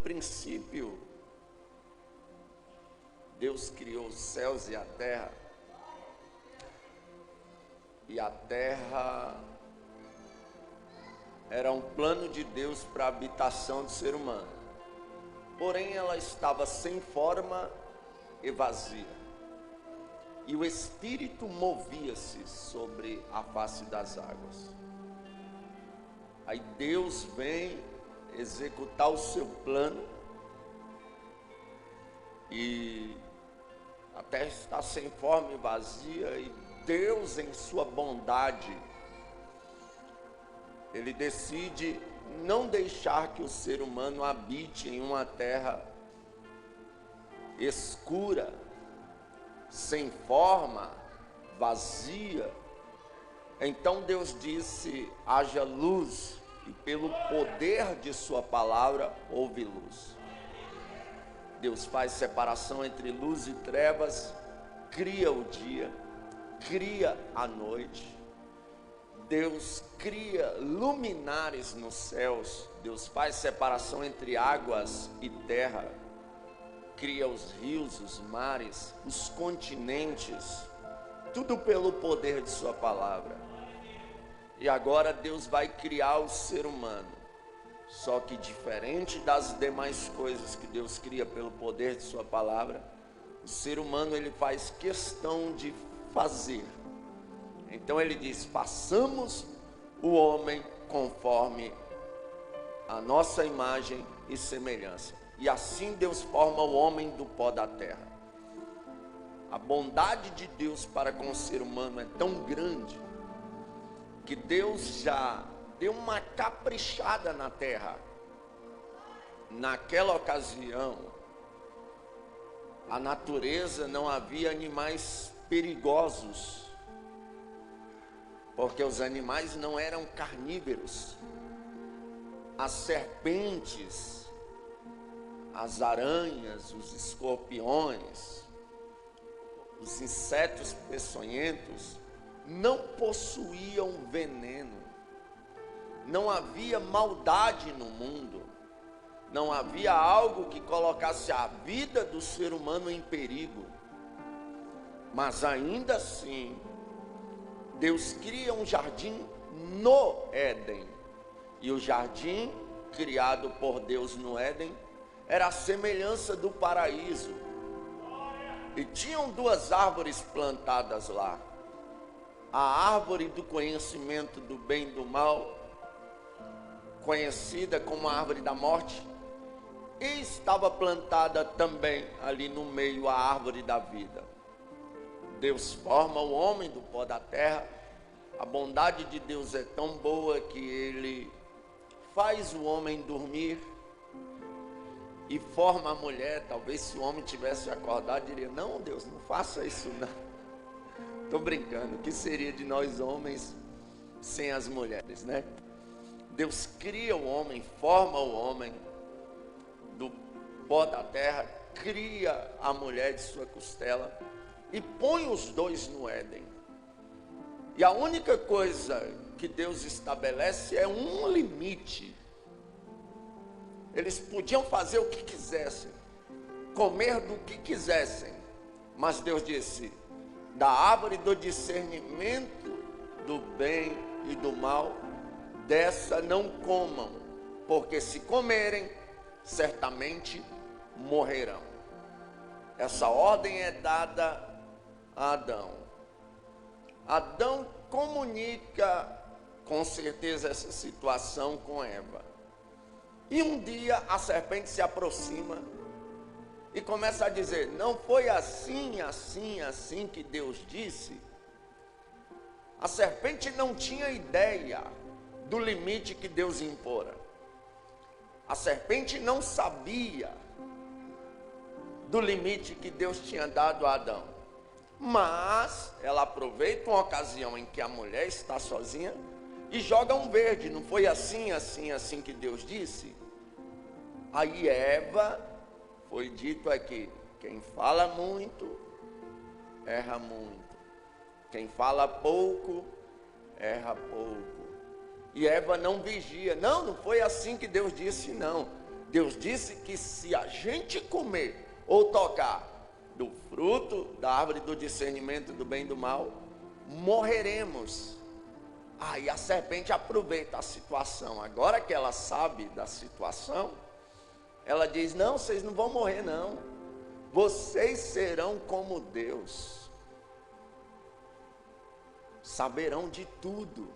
princípio, Deus criou os céus e a terra. E a terra era um plano de Deus para a habitação do ser humano. Porém, ela estava sem forma e vazia. E o Espírito movia-se sobre a face das águas. Aí Deus vem executar o seu plano. E a terra está sem forma e vazia. E Deus, em sua bondade, Ele decide não deixar que o ser humano habite em uma terra escura, sem forma, vazia. Então Deus disse: haja luz, e pelo poder de sua palavra houve luz. Deus faz separação entre luz e trevas, cria o dia, cria a noite. Deus cria luminares nos céus. Deus faz separação entre águas e terra, cria os rios, os mares, os continentes, tudo pelo poder de sua palavra. E agora Deus vai criar o ser humano. Só que diferente das demais coisas que Deus cria pelo poder de sua palavra, o ser humano ele faz questão de fazer. Então ele diz: façamos o homem conforme a nossa imagem e semelhança. E assim Deus forma o homem do pó da terra. A bondade de Deus para com o ser humano é tão grande que Deus já deu uma caprichada na terra. Naquela ocasião, a natureza não havia animais perigosos, porque os animais não eram carnívoros. As serpentes, as aranhas, os escorpiões, os insetos peçonhentos não possuíam veneno. Não havia maldade no mundo. Não havia algo que colocasse a vida do ser humano em perigo. Mas ainda assim, Deus cria um jardim no Éden. E o jardim criado por Deus no Éden era a semelhança do paraíso. E tinham duas árvores plantadas lá: a árvore do conhecimento do bem e do mal, conhecida como a árvore da morte, e estava plantada também ali no meio a árvore da vida. Deus forma o homem do pó da terra. A bondade de Deus é tão boa que Ele faz o homem dormir e forma a mulher. Talvez se o homem tivesse acordado, diria: não, Deus, não faça isso não. Estou brincando. O que seria de nós homens sem as mulheres, né? Deus cria o homem, forma o homem do pó da terra, cria a mulher de sua costela e põe os dois no Éden. E a única coisa que Deus estabelece é um limite. Eles podiam fazer o que quisessem, comer do que quisessem, mas Deus disse: da árvore do discernimento do bem e do mal, dessa não comam, porque se comerem, certamente morrerão. Essa ordem é dada a Adão. Adão comunica com certeza essa situação com Eva. E um dia a serpente se aproxima e começa a dizer: não foi assim, assim, assim que Deus disse? A serpente não tinha ideia do limite que Deus impora. A serpente não sabia do limite que Deus tinha dado a Adão. Mas ela aproveita uma ocasião em que a mulher está sozinha e joga um verde. Não foi assim, assim, assim que Deus disse? Aí Eva, foi dito aqui, quem fala muito, erra muito. Quem fala pouco, erra pouco. E Eva não vigia. Não foi assim que Deus disse, não. Deus disse que se a gente comer ou tocar do fruto da árvore do discernimento do bem e do mal, morreremos. Aí a serpente aproveita a situação. Agora que ela sabe da situação, ela diz: não, vocês não vão morrer não. Vocês serão como Deus. Saberão de tudo.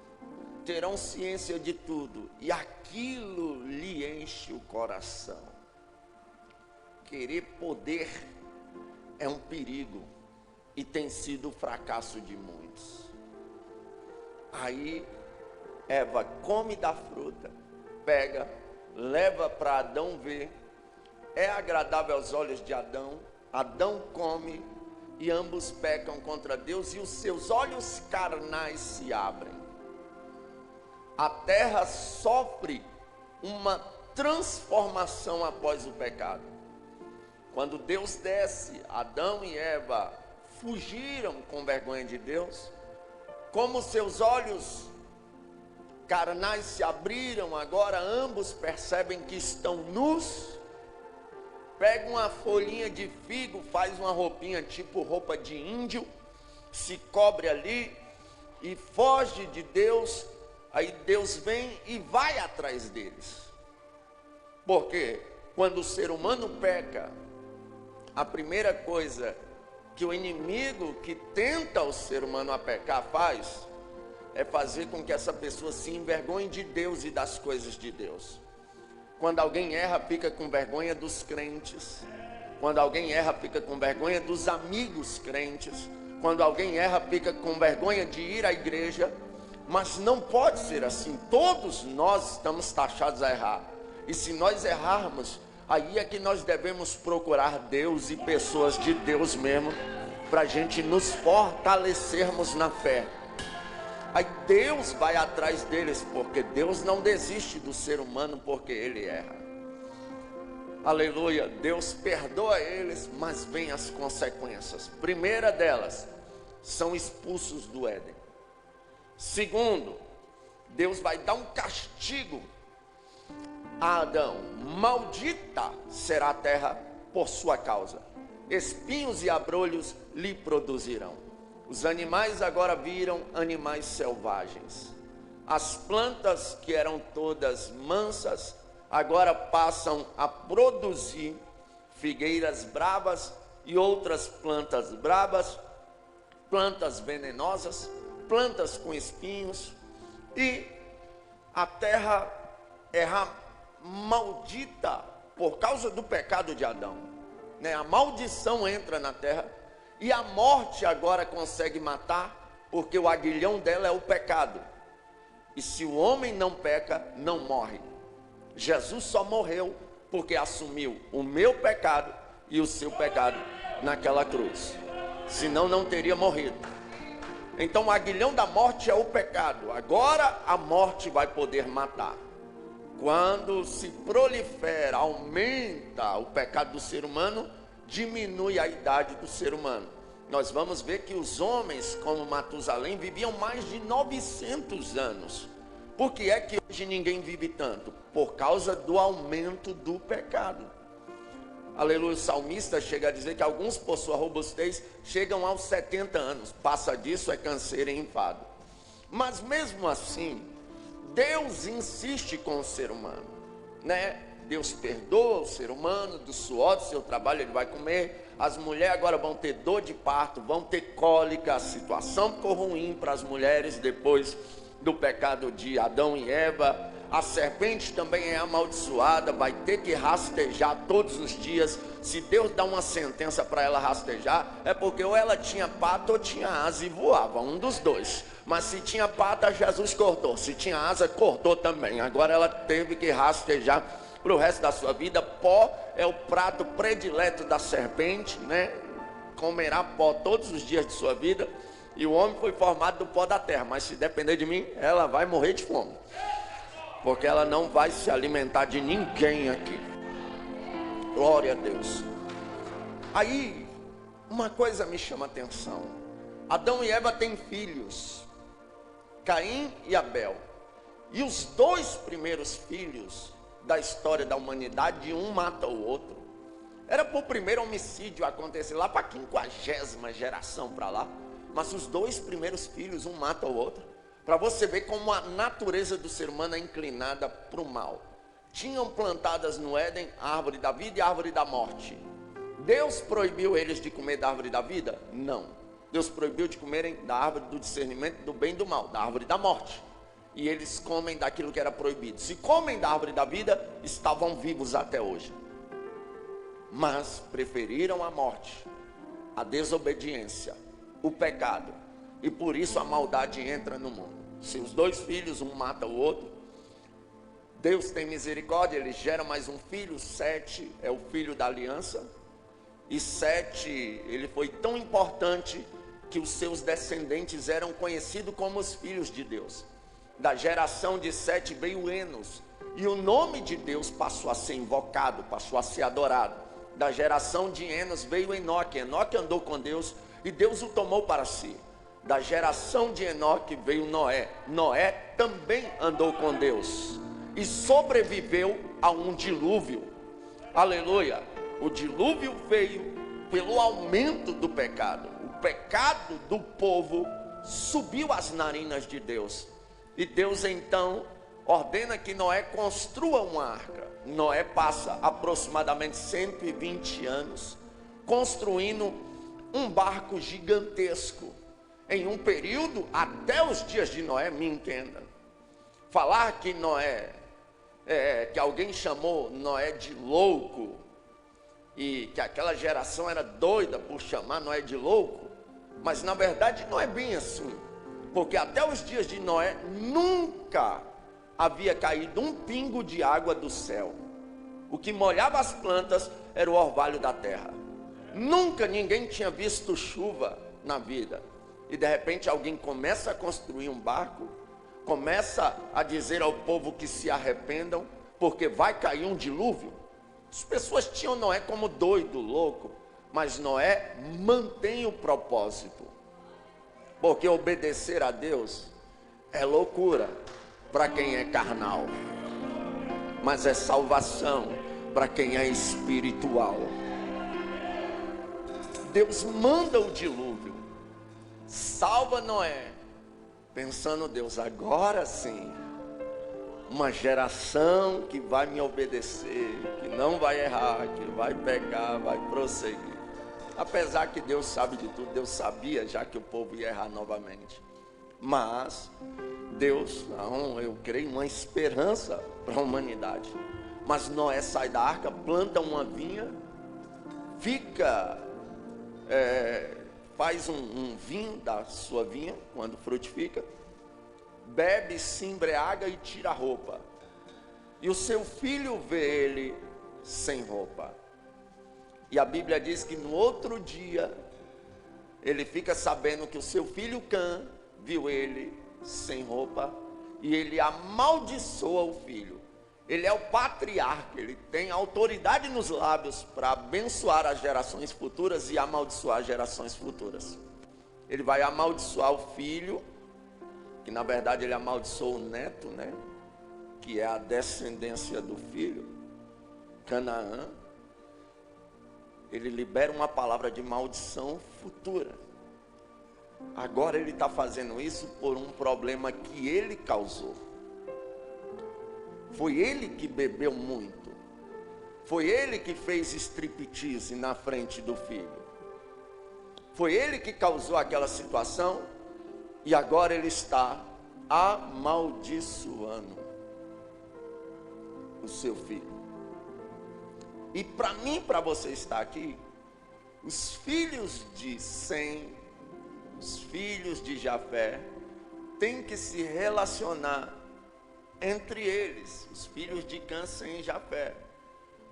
Terão ciência de tudo. E aquilo lhe enche o coração. Querer poder é um perigo. E tem sido o fracasso de muitos. Aí Eva come da fruta, pega, leva para Adão ver, é agradável aos olhos de Adão, Adão come e ambos pecam contra Deus e os seus olhos carnais se abrem. A terra sofre uma transformação após o pecado. Quando Deus desce, Adão e Eva fugiram com vergonha de Deus. Como seus olhos carnais se abriram, agora ambos percebem que estão nus. Pega uma folhinha de figo, faz uma roupinha tipo roupa de índio, se cobre ali e foge de Deus. Aí Deus vem e vai atrás deles. Porque quando o ser humano peca, a primeira coisa que o inimigo que tenta o ser humano a pecar faz é fazer com que essa pessoa se envergonhe de Deus e das coisas de Deus. Quando alguém erra, fica com vergonha dos crentes. Quando alguém erra, fica com vergonha dos amigos crentes. Quando alguém erra, fica com vergonha de ir à igreja. Mas não pode ser assim. Todos nós estamos taxados a errar. E se nós errarmos, aí é que nós devemos procurar Deus e pessoas de Deus mesmo, para a gente nos fortalecermos na fé. Aí Deus vai atrás deles, porque Deus não desiste do ser humano porque ele erra. Aleluia, Deus perdoa eles, mas vem as consequências. Primeira delas, são expulsos do Éden. Segundo, Deus vai dar um castigo a Adão. Maldita será a terra por sua causa. Espinhos e abrolhos lhe produzirão. Os animais agora viram animais selvagens. As plantas que eram todas mansas, agora passam a produzir figueiras bravas e outras plantas bravas, plantas venenosas, plantas com espinhos, e a terra era maldita por causa do pecado de Adão, né? A maldição entra na terra e a morte agora consegue matar, porque o aguilhão dela é o pecado. E se o homem não peca, não morre. Jesus só morreu porque assumiu o meu pecado e o seu pecado naquela cruz. Senão não teria morrido. Então o aguilhão da morte é o pecado. Agora a morte vai poder matar. Quando se prolifera, aumenta o pecado do ser humano, diminui a idade do ser humano. Nós vamos ver que os homens como Matusalém viviam mais de 900 anos. Por que é que hoje ninguém vive tanto? Por causa do aumento do pecado. Aleluia, o salmista chega a dizer que alguns por sua robustez chegam aos 70 anos. Passa disso é canseiro e enfado. Mas mesmo assim, Deus insiste com o ser humano, né? Deus perdoa o ser humano, do suor do seu trabalho ele vai comer. As mulheres agora vão ter dor de parto, vão ter cólica. A situação ficou ruim para as mulheres depois do pecado de Adão e Eva. A serpente também é amaldiçoada, vai ter que rastejar todos os dias. Se Deus dá uma sentença para ela rastejar, é porque ou ela tinha pata ou tinha asa e voava, um dos dois. Mas se tinha pata, Jesus cortou. Se tinha asa, cortou também. Agora ela teve que rastejar para o resto da sua vida. Pó é o prato predileto da serpente, né? Comerá pó todos os dias de sua vida. E o homem foi formado do pó da terra. Mas se depender de mim, ela vai morrer de fome, porque ela não vai se alimentar de ninguém aqui. Glória a Deus. Aí, uma coisa me chama a atenção. Adão e Eva têm filhos, Caim e Abel. E os dois primeiros filhos da história da humanidade, um mata o outro. Era para o primeiro homicídio acontecer lá para a 50ª geração para lá. Mas os 2 primeiros filhos, um mata o outro. Para você ver como a natureza do ser humano é inclinada para o mal. Tinham plantadas no Éden a árvore da vida e a árvore da morte. Deus proibiu eles de comer da árvore da vida? Não. Deus proibiu de comerem da árvore do discernimento do bem e do mal, da árvore da morte. E eles comem daquilo que era proibido. Se comem da árvore da vida, estavam vivos até hoje. Mas preferiram a morte, a desobediência, o pecado. E por isso a maldade entra no mundo. Se os 2 filhos, um mata o outro, Deus tem misericórdia, ele gera mais um filho. Sete é o filho da aliança. E Sete, ele foi tão importante que os seus descendentes eram conhecidos como os filhos de Deus. Da geração de Sete veio Enos, e o nome de Deus passou a ser invocado, passou a ser adorado. Da geração de Enos veio Enoque. Enoque andou com Deus e Deus o tomou para si. Da geração de Enoque veio Noé. Noé também andou com Deus e sobreviveu a um dilúvio. Aleluia. O dilúvio veio pelo aumento do pecado. O pecado do povo subiu às narinas de Deus. E Deus então ordena que Noé construa uma arca. Noé passa aproximadamente 120 anos construindo um barco gigantesco. Em um período até os dias de Noé, me entenda. Falar que Noé, que alguém chamou Noé de louco, e que aquela geração era doida por chamar Noé de louco, mas na verdade não é bem assim. Porque até os dias de Noé nunca havia caído um pingo de água do céu. O que molhava as plantas era o orvalho da terra. Nunca ninguém tinha visto chuva na vida. E de repente alguém começa a construir um barco, começa a dizer ao povo que se arrependam, porque vai cair um dilúvio. As pessoas tinham Noé como doido, louco, mas Noé mantém o propósito. Porque obedecer a Deus é loucura para quem é carnal, mas é salvação para quem é espiritual. Deus manda o dilúvio, salva Noé, pensando Deus, agora sim, uma geração que vai me obedecer, que não vai errar, que vai pecar, vai prosseguir. Apesar que Deus sabe de tudo, Deus sabia já que o povo ia errar novamente. Mas Deus, não, eu creio uma esperança para a humanidade. Mas Noé sai da arca, planta uma vinha, faz um vinho da sua vinha, quando frutifica, bebe, se embriaga e tira a roupa. E o seu filho vê ele sem roupa. E a Bíblia diz que no outro dia, ele fica sabendo que o seu filho Cã viu ele sem roupa, e ele amaldiçoa o filho. Ele é o patriarca, ele tem autoridade nos lábios para abençoar as gerações futuras e amaldiçoar as gerações futuras. Ele vai amaldiçoar o filho, que na verdade ele amaldiçoou o neto, né? Que é a descendência do filho, Canaã. Ele libera uma palavra de maldição futura. Agora ele está fazendo isso por um problema que ele causou. Foi ele que bebeu muito. Foi ele que fez striptease na frente do filho. Foi ele que causou aquela situação. E agora ele está amaldiçoando o seu filho. E para mim, para você estar aqui, os filhos de Sem, os filhos de Jafé, têm que se relacionar entre eles, os filhos de Cã, Sem e Jafé.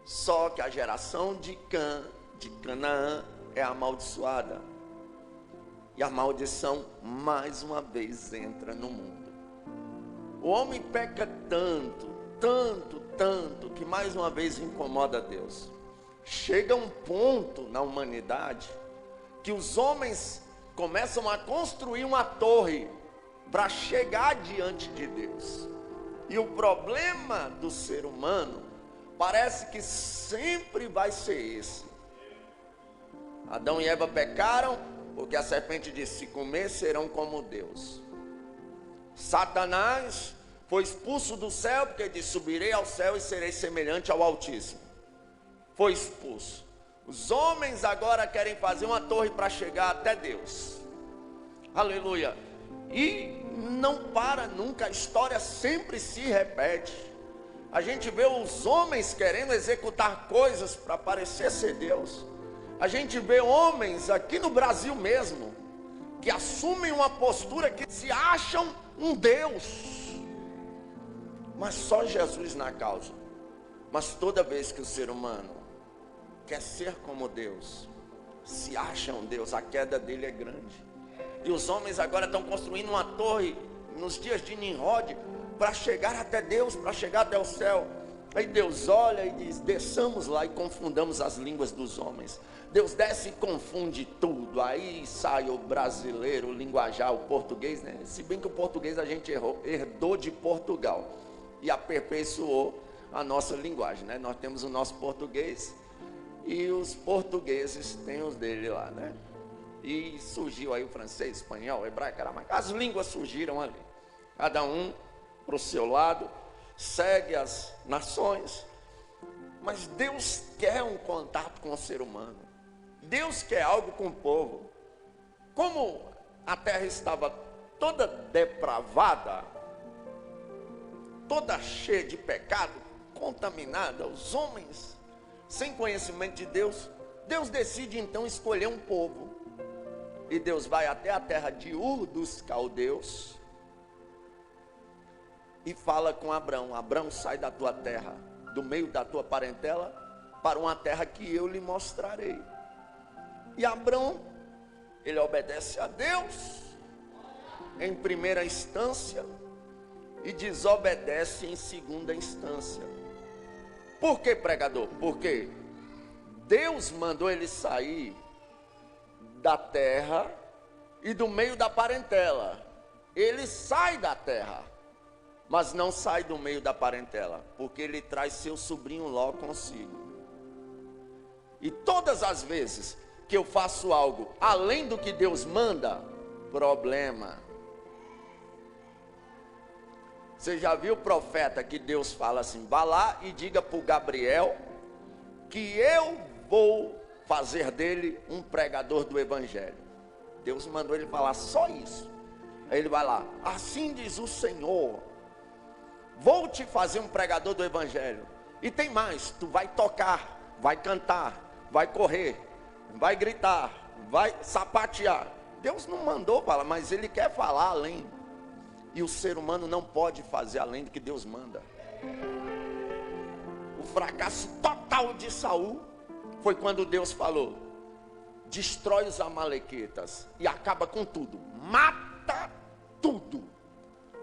Só que a geração de Cã, de Canaã, é amaldiçoada. E a maldição, mais uma vez, entra no mundo. O homem peca tanto, que mais uma vez incomoda Deus. Chega um ponto na humanidade que os homens começam a construir uma torre para chegar diante de Deus. E o problema do ser humano parece que sempre vai ser esse. Adão e Eva pecaram, porque a serpente disse: se comer, serão como Deus. Satanás foi expulso do céu, porque disse: subirei ao céu e serei semelhante ao Altíssimo. Foi expulso. Os homens agora querem fazer uma torre para chegar até Deus. Aleluia. E não para nunca, a história sempre se repete. A gente vê os homens querendo executar coisas para parecer ser Deus. A gente vê homens aqui no Brasil mesmo que assumem uma postura que se acham um Deus, mas só Jesus na causa. Mas toda vez que o ser humano quer ser como Deus, se acha um Deus, a queda dele é grande. E os homens agora estão construindo uma torre nos dias de Nimrod para chegar até Deus, para chegar até o céu. Aí Deus olha e diz: desçamos lá e confundamos as línguas dos homens. Deus desce e confunde tudo. Aí sai o brasileiro, o linguajar, o português, né? Se bem que o português a gente herdou de Portugal e aperfeiçoou a nossa linguagem, né? Nós temos o nosso português e os portugueses têm os dele lá, né? E surgiu aí o francês, espanhol, hebraico, aramaico. As línguas surgiram ali, cada um para o seu lado, segue as nações. Mas Deus quer um contato com o ser humano. Deus quer algo com o povo. Como a terra estava toda depravada, toda cheia de pecado, contaminada, os homens sem conhecimento de Deus, Deus decide então escolher um povo. E Deus vai até a terra de Ur dos Caldeus e fala com Abrão: Abrão, sai da tua terra, do meio da tua parentela, para uma terra que eu lhe mostrarei. E Abrão, ele obedece a Deus em primeira instância e desobedece em segunda instância. Por que, pregador? Porque Deus mandou ele sair da terra e do meio da parentela. Ele sai da terra, mas não sai do meio da parentela, porque ele traz seu sobrinho Ló consigo. E todas as vezes que eu faço algo além do que Deus manda, problema. Você já viu o profeta que Deus fala assim: vá lá e diga para o Gabriel que eu vou fazer dele um pregador do evangelho. Deus mandou ele falar só isso. Aí ele vai lá: assim diz o Senhor, vou te fazer um pregador do evangelho. E tem mais: tu vai tocar, vai cantar, vai correr, vai gritar, vai sapatear. Deus não mandou falar, mas ele quer falar além. E o ser humano não pode fazer além do que Deus manda. O fracasso total de Saul foi quando Deus falou: destrói os amalequitas e acaba com tudo, mata tudo,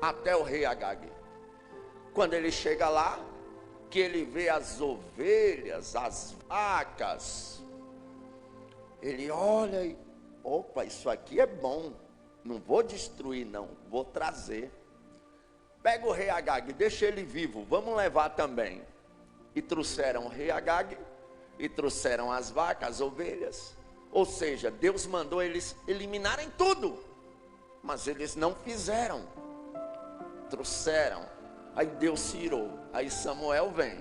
até o rei Agag. Quando ele chega lá, que ele vê as ovelhas, as vacas, ele olha e: opa, isso aqui é bom, não vou destruir não, vou trazer. Pega o rei Agag, deixa ele vivo, vamos levar também. E trouxeram o rei Agag, e trouxeram as vacas, as ovelhas. Ou seja, Deus mandou eles eliminarem tudo, mas eles não fizeram. Trouxeram, aí Deus se irou. Aí Samuel vem,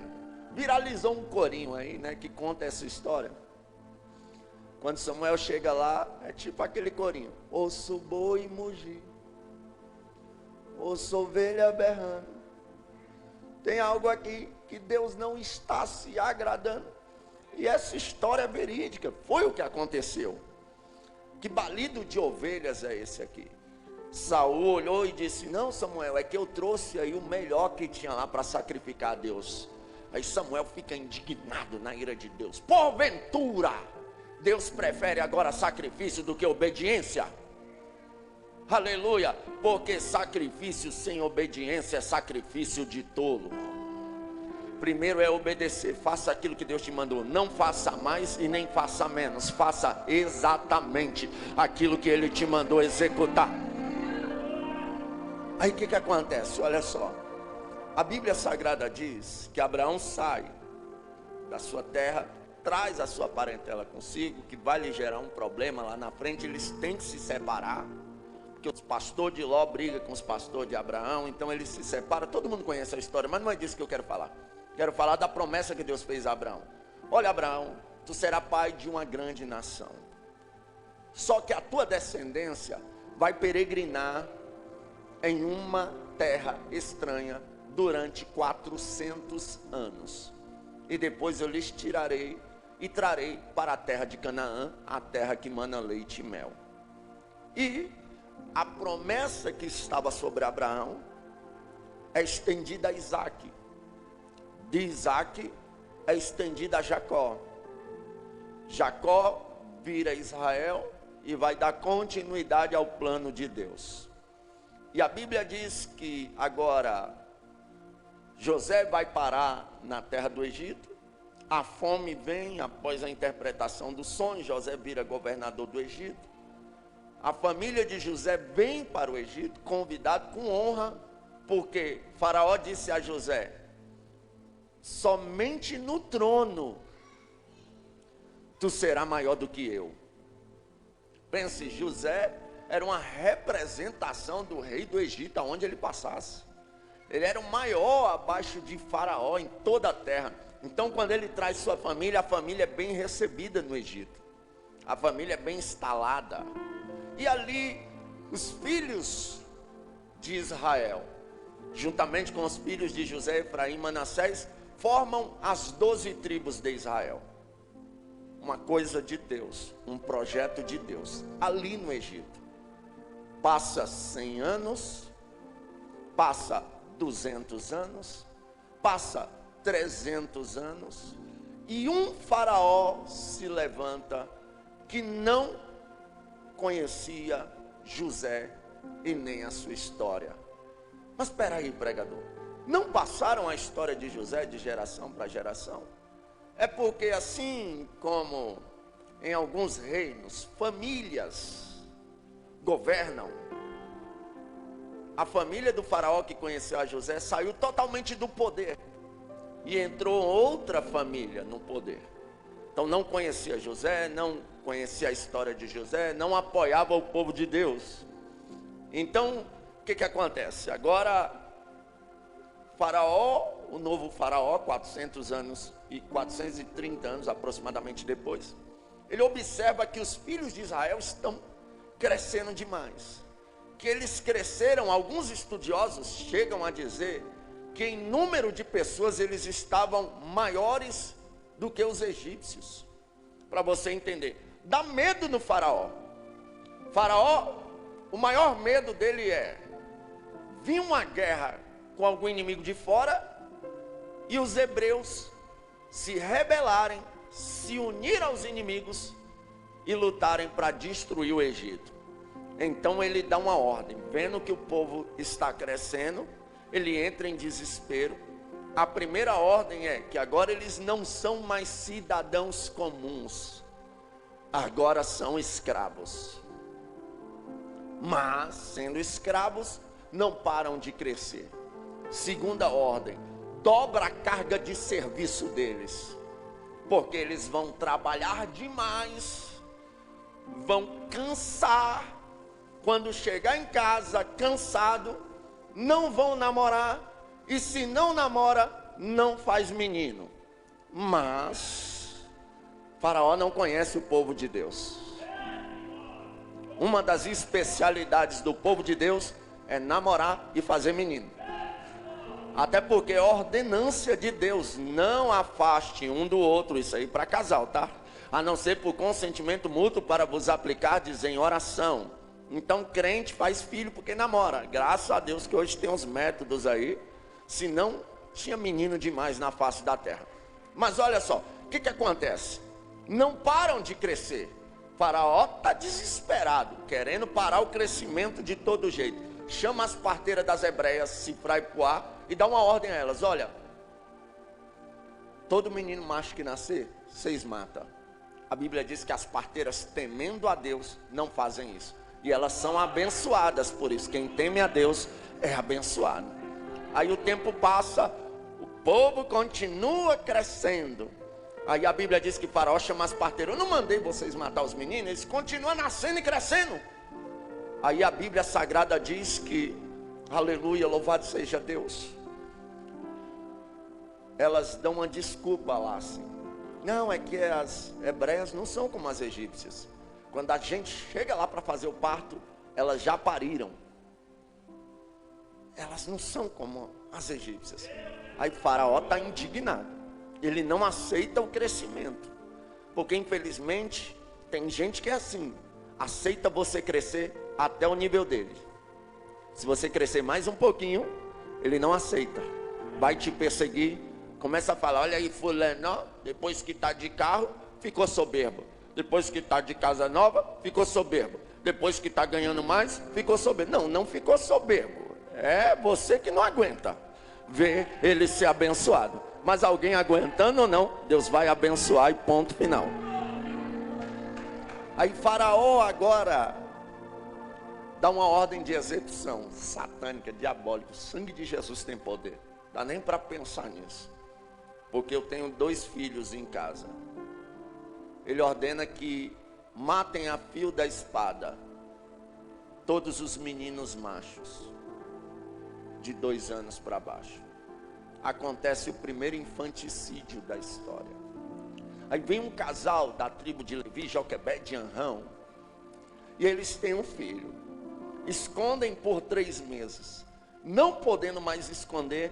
viralizou um corinho aí, né, que conta essa história. Quando Samuel chega lá, é tipo aquele corinho: ouço boi mugir, ouço ovelha berrando. Tem algo aqui que Deus não está se agradando. E essa história é verídica, foi o que aconteceu. Que balido de ovelhas é esse aqui? Saul olhou e disse: não, Samuel, é que eu trouxe aí o melhor que tinha lá para sacrificar a Deus. Aí Samuel fica indignado na ira de Deus: porventura Deus prefere agora sacrifício do que obediência? Aleluia, porque sacrifício sem obediência é sacrifício de tolo. Primeiro é obedecer, faça aquilo que Deus te mandou, não faça mais e nem faça menos, faça exatamente aquilo que Ele te mandou executar. Aí o que acontece? Olha só, a Bíblia Sagrada diz que Abraão sai da sua terra, traz a sua parentela consigo, que vai lhe gerar um problema lá na frente. Eles têm que se separar, porque os pastores de Ló brigam com os pastores de Abraão, então eles se separam. Todo mundo conhece a história, mas não é disso que eu quero falar. Quero falar da promessa que Deus fez a Abraão. Olha, Abraão, tu serás pai de uma grande nação, só que a tua descendência vai peregrinar em uma terra estranha durante 400 anos, e depois eu lhes tirarei e trarei para a terra de Canaã, a terra que mana leite e mel. E a promessa que estava sobre Abraão é estendida a Isaque, de Isaque é estendida a Jacó. Jacó vira Israel e vai dar continuidade ao plano de Deus. E a Bíblia diz que agora José vai parar na terra do Egito. A fome vem após a interpretação do sonho. José vira governador do Egito. A família de José vem para o Egito, convidado com honra, porque Faraó disse a José: somente no trono tu serás maior do que eu. Pense, José era uma representação do rei do Egito aonde ele passasse. Ele era o maior abaixo de Faraó em toda a terra. Então, quando ele traz sua família, a família é bem recebida no Egito. A família é bem instalada. E ali, os filhos de Israel, juntamente com os filhos de José, Efraim e Manassés, formam as 12 tribos de Israel. Uma coisa de Deus, um projeto de Deus, ali no Egito. Passa 100 anos, passa 200 anos, passa 300 anos, e um faraó se levanta que não conhecia José e nem a sua história. Mas espera aí, pregador, não passaram a história de José de geração para geração? É porque assim como em alguns reinos, famílias governam. A família do faraó que conheceu a José saiu totalmente do poder e entrou outra família no poder. Então não conhecia José, não conhecia a história de José, não apoiava o povo de Deus. Então o que acontece? Agora Faraó, o novo faraó, 400 anos e 430 anos aproximadamente depois, ele observa que os filhos de Israel estão crescendo demais. Que eles cresceram, alguns estudiosos chegam a dizer que em número de pessoas eles estavam maiores do que os egípcios. Para você entender, dá medo no faraó. Faraó, o maior medo dele é vir uma guerra com algum inimigo de fora e os hebreus se rebelarem, se unir aos inimigos e lutarem para destruir o Egito. Então ele dá uma ordem, vendo que o povo está crescendo, ele entra em desespero. A primeira ordem é que agora eles não são mais cidadãos comuns, agora são escravos. Mas sendo escravos, não param de crescer. Segunda ordem, dobra a carga de serviço deles, porque eles vão trabalhar demais, vão cansar. Quando chegar em casa cansado, não vão namorar, e se não namora, não faz menino. Mas Faraó não conhece o povo de Deus. Uma das especialidades do povo de Deus é namorar e fazer menino. Até porque a ordenância de Deus, não afaste um do outro, isso aí para casal, tá? A não ser por consentimento mútuo para vos aplicardes em oração. Então crente faz filho porque namora. Graças a Deus que hoje tem uns métodos aí. Senão tinha menino demais na face da terra. Mas olha só, o que acontece? Não param de crescer. Faraó está desesperado, querendo parar o crescimento de todo jeito. Chama as parteiras das hebreias, Sifra e Puá, e dá uma ordem a elas: olha, todo menino macho que nascer, vocês matam. A Bíblia diz que as parteiras, temendo a Deus, não fazem isso. E elas são abençoadas por isso. Quem teme a Deus é abençoado. Aí o tempo passa, o povo continua crescendo. Aí a Bíblia diz que Faraó chama as parteiras: eu não mandei vocês matar os meninos, eles continuam nascendo e crescendo. Aí a Bíblia Sagrada diz que, aleluia, louvado seja Deus, elas dão uma desculpa lá assim: não, é que as hebreias não são como as egípcias. Quando a gente chega lá para fazer o parto, elas já pariram. Elas não são como as egípcias. Aí Faraó está indignado. Ele não aceita o crescimento. Porque infelizmente tem gente que é assim: aceita você crescer até o nível dele. Se você crescer mais um pouquinho, ele não aceita. Vai te perseguir. Começa a falar: olha aí fulano, depois que está de carro, ficou soberbo. Depois que está de casa nova, ficou soberbo. Depois que está ganhando mais, ficou soberbo. Não, não ficou soberbo. É você que não aguenta ver ele ser abençoado. Mas alguém aguentando ou não, Deus vai abençoar e ponto final. Aí Faraó agora dá uma ordem de execução satânica, diabólica. O sangue de Jesus tem poder. Dá nem para pensar nisso. Porque eu tenho 2 filhos em casa. Ele ordena que matem a fio da espada todos os meninos machos de 2 anos para baixo. Acontece o primeiro infanticídio da história. Aí vem um casal da tribo de Levi, Joquebede e Anrão, e eles têm um filho. Escondem por 3 meses. Não podendo mais esconder,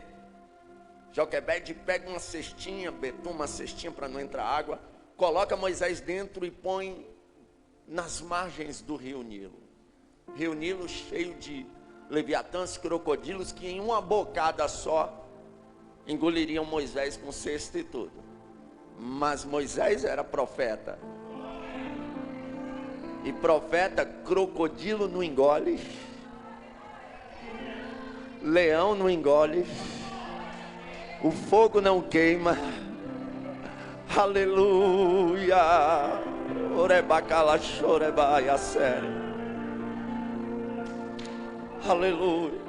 Joquebede pega uma cestinha, betuma uma cestinha para não entrar água, coloca Moisés dentro e põe nas margens do rio Nilo. Rio Nilo cheio de leviatãs, crocodilos, que em uma bocada só engoliriam Moisés com cesto e tudo. Mas Moisés era profeta. E profeta, crocodilo não engole, leão não engole, o fogo não queima. Aleluia. Orebacala chorebaia sério. Aleluia.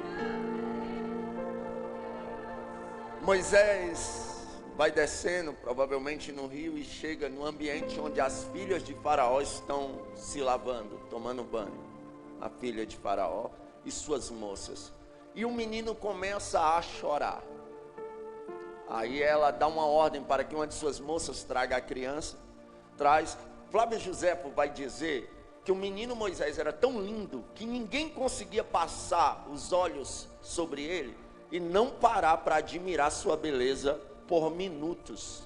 Moisés vai descendo provavelmente no rio e chega no ambiente onde as filhas de Faraó estão se lavando, tomando banho. A filha de Faraó e suas moças. E o menino começa a chorar. Aí ela dá uma ordem para que uma de suas moças traga a criança. Traz. Flávio Josefo vai dizer que o menino Moisés era tão lindo que ninguém conseguia passar os olhos sobre ele e não parar para admirar sua beleza por minutos.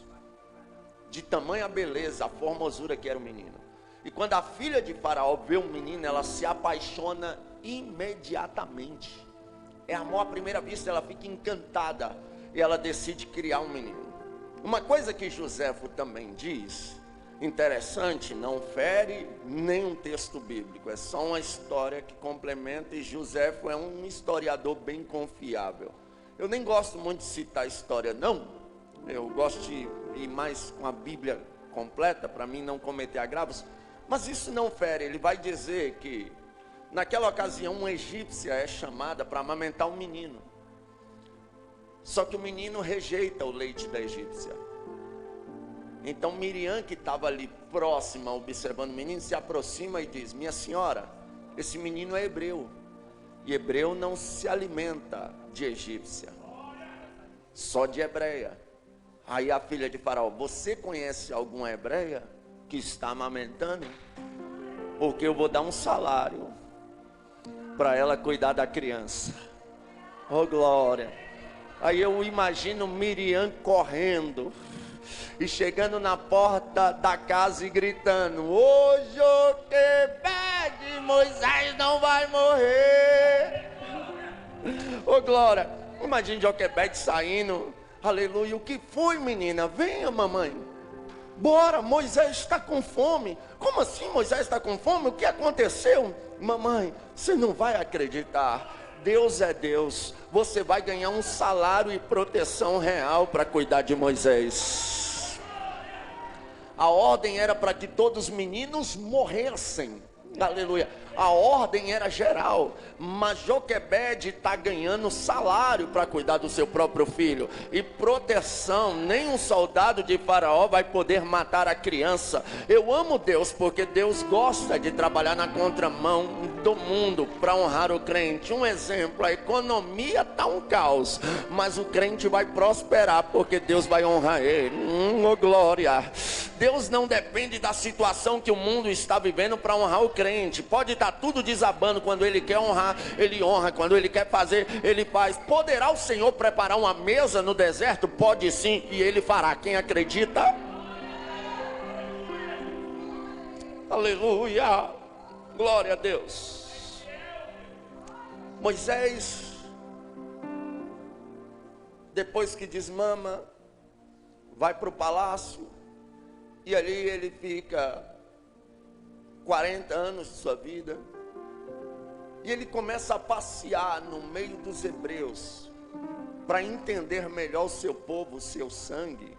De tamanha beleza, a formosura que era o menino. E quando a filha de Faraó vê um menino, ela se apaixona imediatamente. É amor à primeira vista, ela fica encantada e ela decide criar um menino. Uma coisa que Josefo também diz, interessante, não fere nenhum texto bíblico, é só uma história que complementa, e Josefo é um historiador bem confiável. Eu nem gosto muito de citar história não, eu gosto de ir mais com a Bíblia completa, para mim não cometer agravos, mas isso não fere. Ele vai dizer que naquela ocasião uma egípcia é chamada para amamentar um menino, só que o menino rejeita o leite da egípcia. Então Miriam, que estava ali próxima, observando o menino, se aproxima e diz: minha senhora, esse menino é hebreu, e hebreu não se alimenta de egípcia, só de hebreia. Aí a filha de Faraó: você conhece alguma hebreia que está amamentando? Porque eu vou dar um salário para ela cuidar da criança. Oh glória. Aí eu imagino Miriam correndo e chegando na porta da casa e gritando: ô Joquebede, Moisés não vai morrer. Ô glória. Imagine Joquebede saindo. Aleluia. O que foi, menina? Venha, mamãe. Bora, Moisés está com fome. Como assim Moisés está com fome? O que aconteceu? Mamãe, você não vai acreditar. Deus é Deus. Você vai ganhar um salário e proteção real para cuidar de Moisés. A ordem era para que todos os meninos morressem. Aleluia. A ordem era geral, mas Joquebede está ganhando salário para cuidar do seu próprio filho, e proteção. Nem um soldado de Faraó vai poder matar a criança. Eu amo Deus, porque Deus gosta de trabalhar na contramão do mundo para honrar o crente. Um exemplo: a economia está um caos, mas o crente vai prosperar, porque Deus vai honrar ele. Oh glória! Deus não depende da situação que o mundo está vivendo para honrar o crente. Pode estar tudo desabando, quando Ele quer honrar, Ele honra. Quando Ele quer fazer, Ele faz. Poderá o Senhor preparar uma mesa no deserto? Pode sim, e Ele fará. Quem acredita? Aleluia, glória a Deus. Moisés, depois que desmama, vai para o palácio, e ali ele fica 40 anos de sua vida, e ele começa a passear no meio dos hebreus, para entender melhor o seu povo, o seu sangue.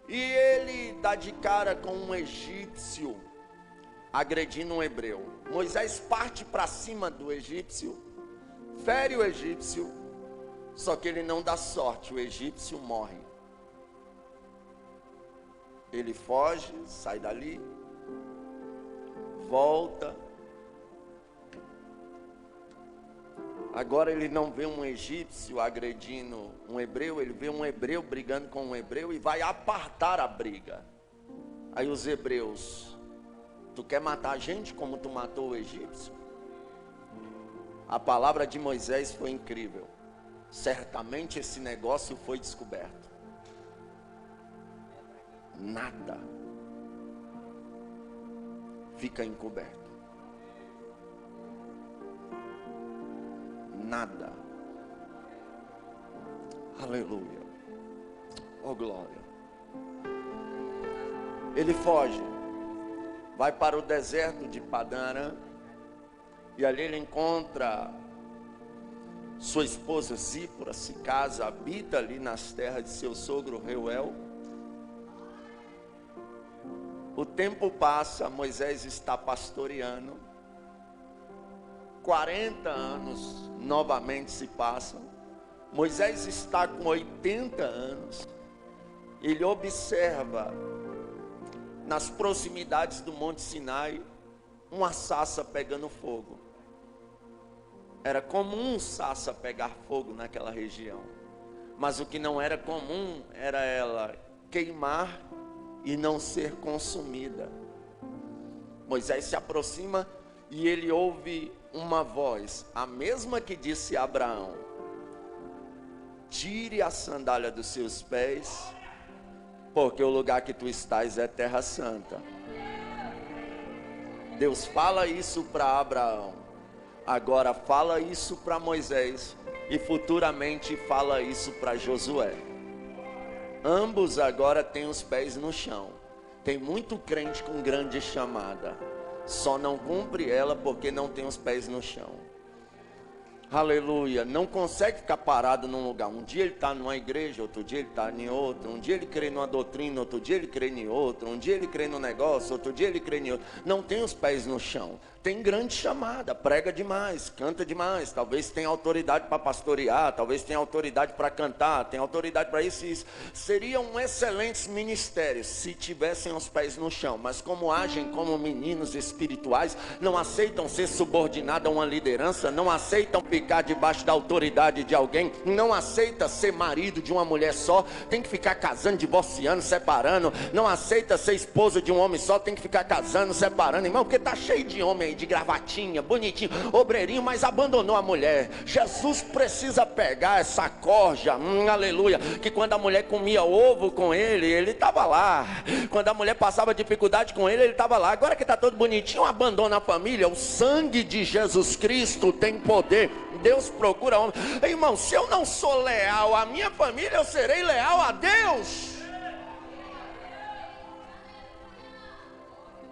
E ele dá de cara com um egípcio agredindo um hebreu. Moisés parte para cima do egípcio, fere o egípcio, só que ele não dá sorte, o egípcio morre. Ele foge, sai dali, volta. Agora ele não vê um egípcio agredindo um hebreu, ele vê um hebreu brigando com um hebreu e vai apartar a briga. Aí os hebreus: tu quer matar a gente como tu matou o egípcio? A palavra de Moisés foi incrível. Certamente esse negócio foi descoberto. Nada fica encoberto. Nada. Aleluia. Oh glória. Ele foge, vai para o deserto de Padã Arã, e ali ele encontra sua esposa Zípora, se casa, habita ali nas terras de seu sogro Reuel. O tempo passa, Moisés está pastoreando. 40 anos novamente se passam. Moisés está com 80 anos. Ele observa nas proximidades do Monte Sinai uma sarça pegando fogo. Era comum sarça pegar fogo naquela região, mas o que não era comum era ela queimar e não ser consumida. Moisés se aproxima e ele ouve uma voz, a mesma que disse a Abraão: tire a sandália dos seus pés, porque o lugar que tu estás é terra santa. Deus fala isso para Abraão, agora fala isso para Moisés, e futuramente fala isso para Josué. Ambos agora têm os pés no chão. Tem muito crente com grande chamada, só não cumpre ela porque não tem os pés no chão. Aleluia, não consegue ficar parado num lugar. Um dia ele está numa igreja, outro dia ele está em outra. Um dia ele crê numa doutrina, outro dia ele crê em outra. Um dia ele crê num negócio, outro dia ele crê em outro. Não tem os pés no chão. Tem grande chamada, prega demais, canta demais. Talvez tenha autoridade para pastorear, talvez tenha autoridade para cantar, tem autoridade para isso e isso. Seriam excelentes ministérios se tivessem os pés no chão. Mas como agem como meninos espirituais, não aceitam ser subordinados a uma liderança, não aceitam ficar debaixo da autoridade de alguém, não aceita ser marido de uma mulher só, tem que ficar casando, divorciando, separando. Não aceita ser esposa de um homem só, tem que ficar casando, separando. Irmão, porque tá cheio de homem aí, de gravatinha, bonitinho, obreirinho, mas abandonou a mulher. Jesus precisa pegar essa corja, aleluia, que quando a mulher comia ovo com ele, ele estava lá. Quando a mulher passava dificuldade com ele, ele estava lá. Agora que está todo bonitinho, abandona a família. O sangue de Jesus Cristo tem poder. Deus procura homem. Irmão, se eu não sou leal à minha família, eu serei leal a Deus.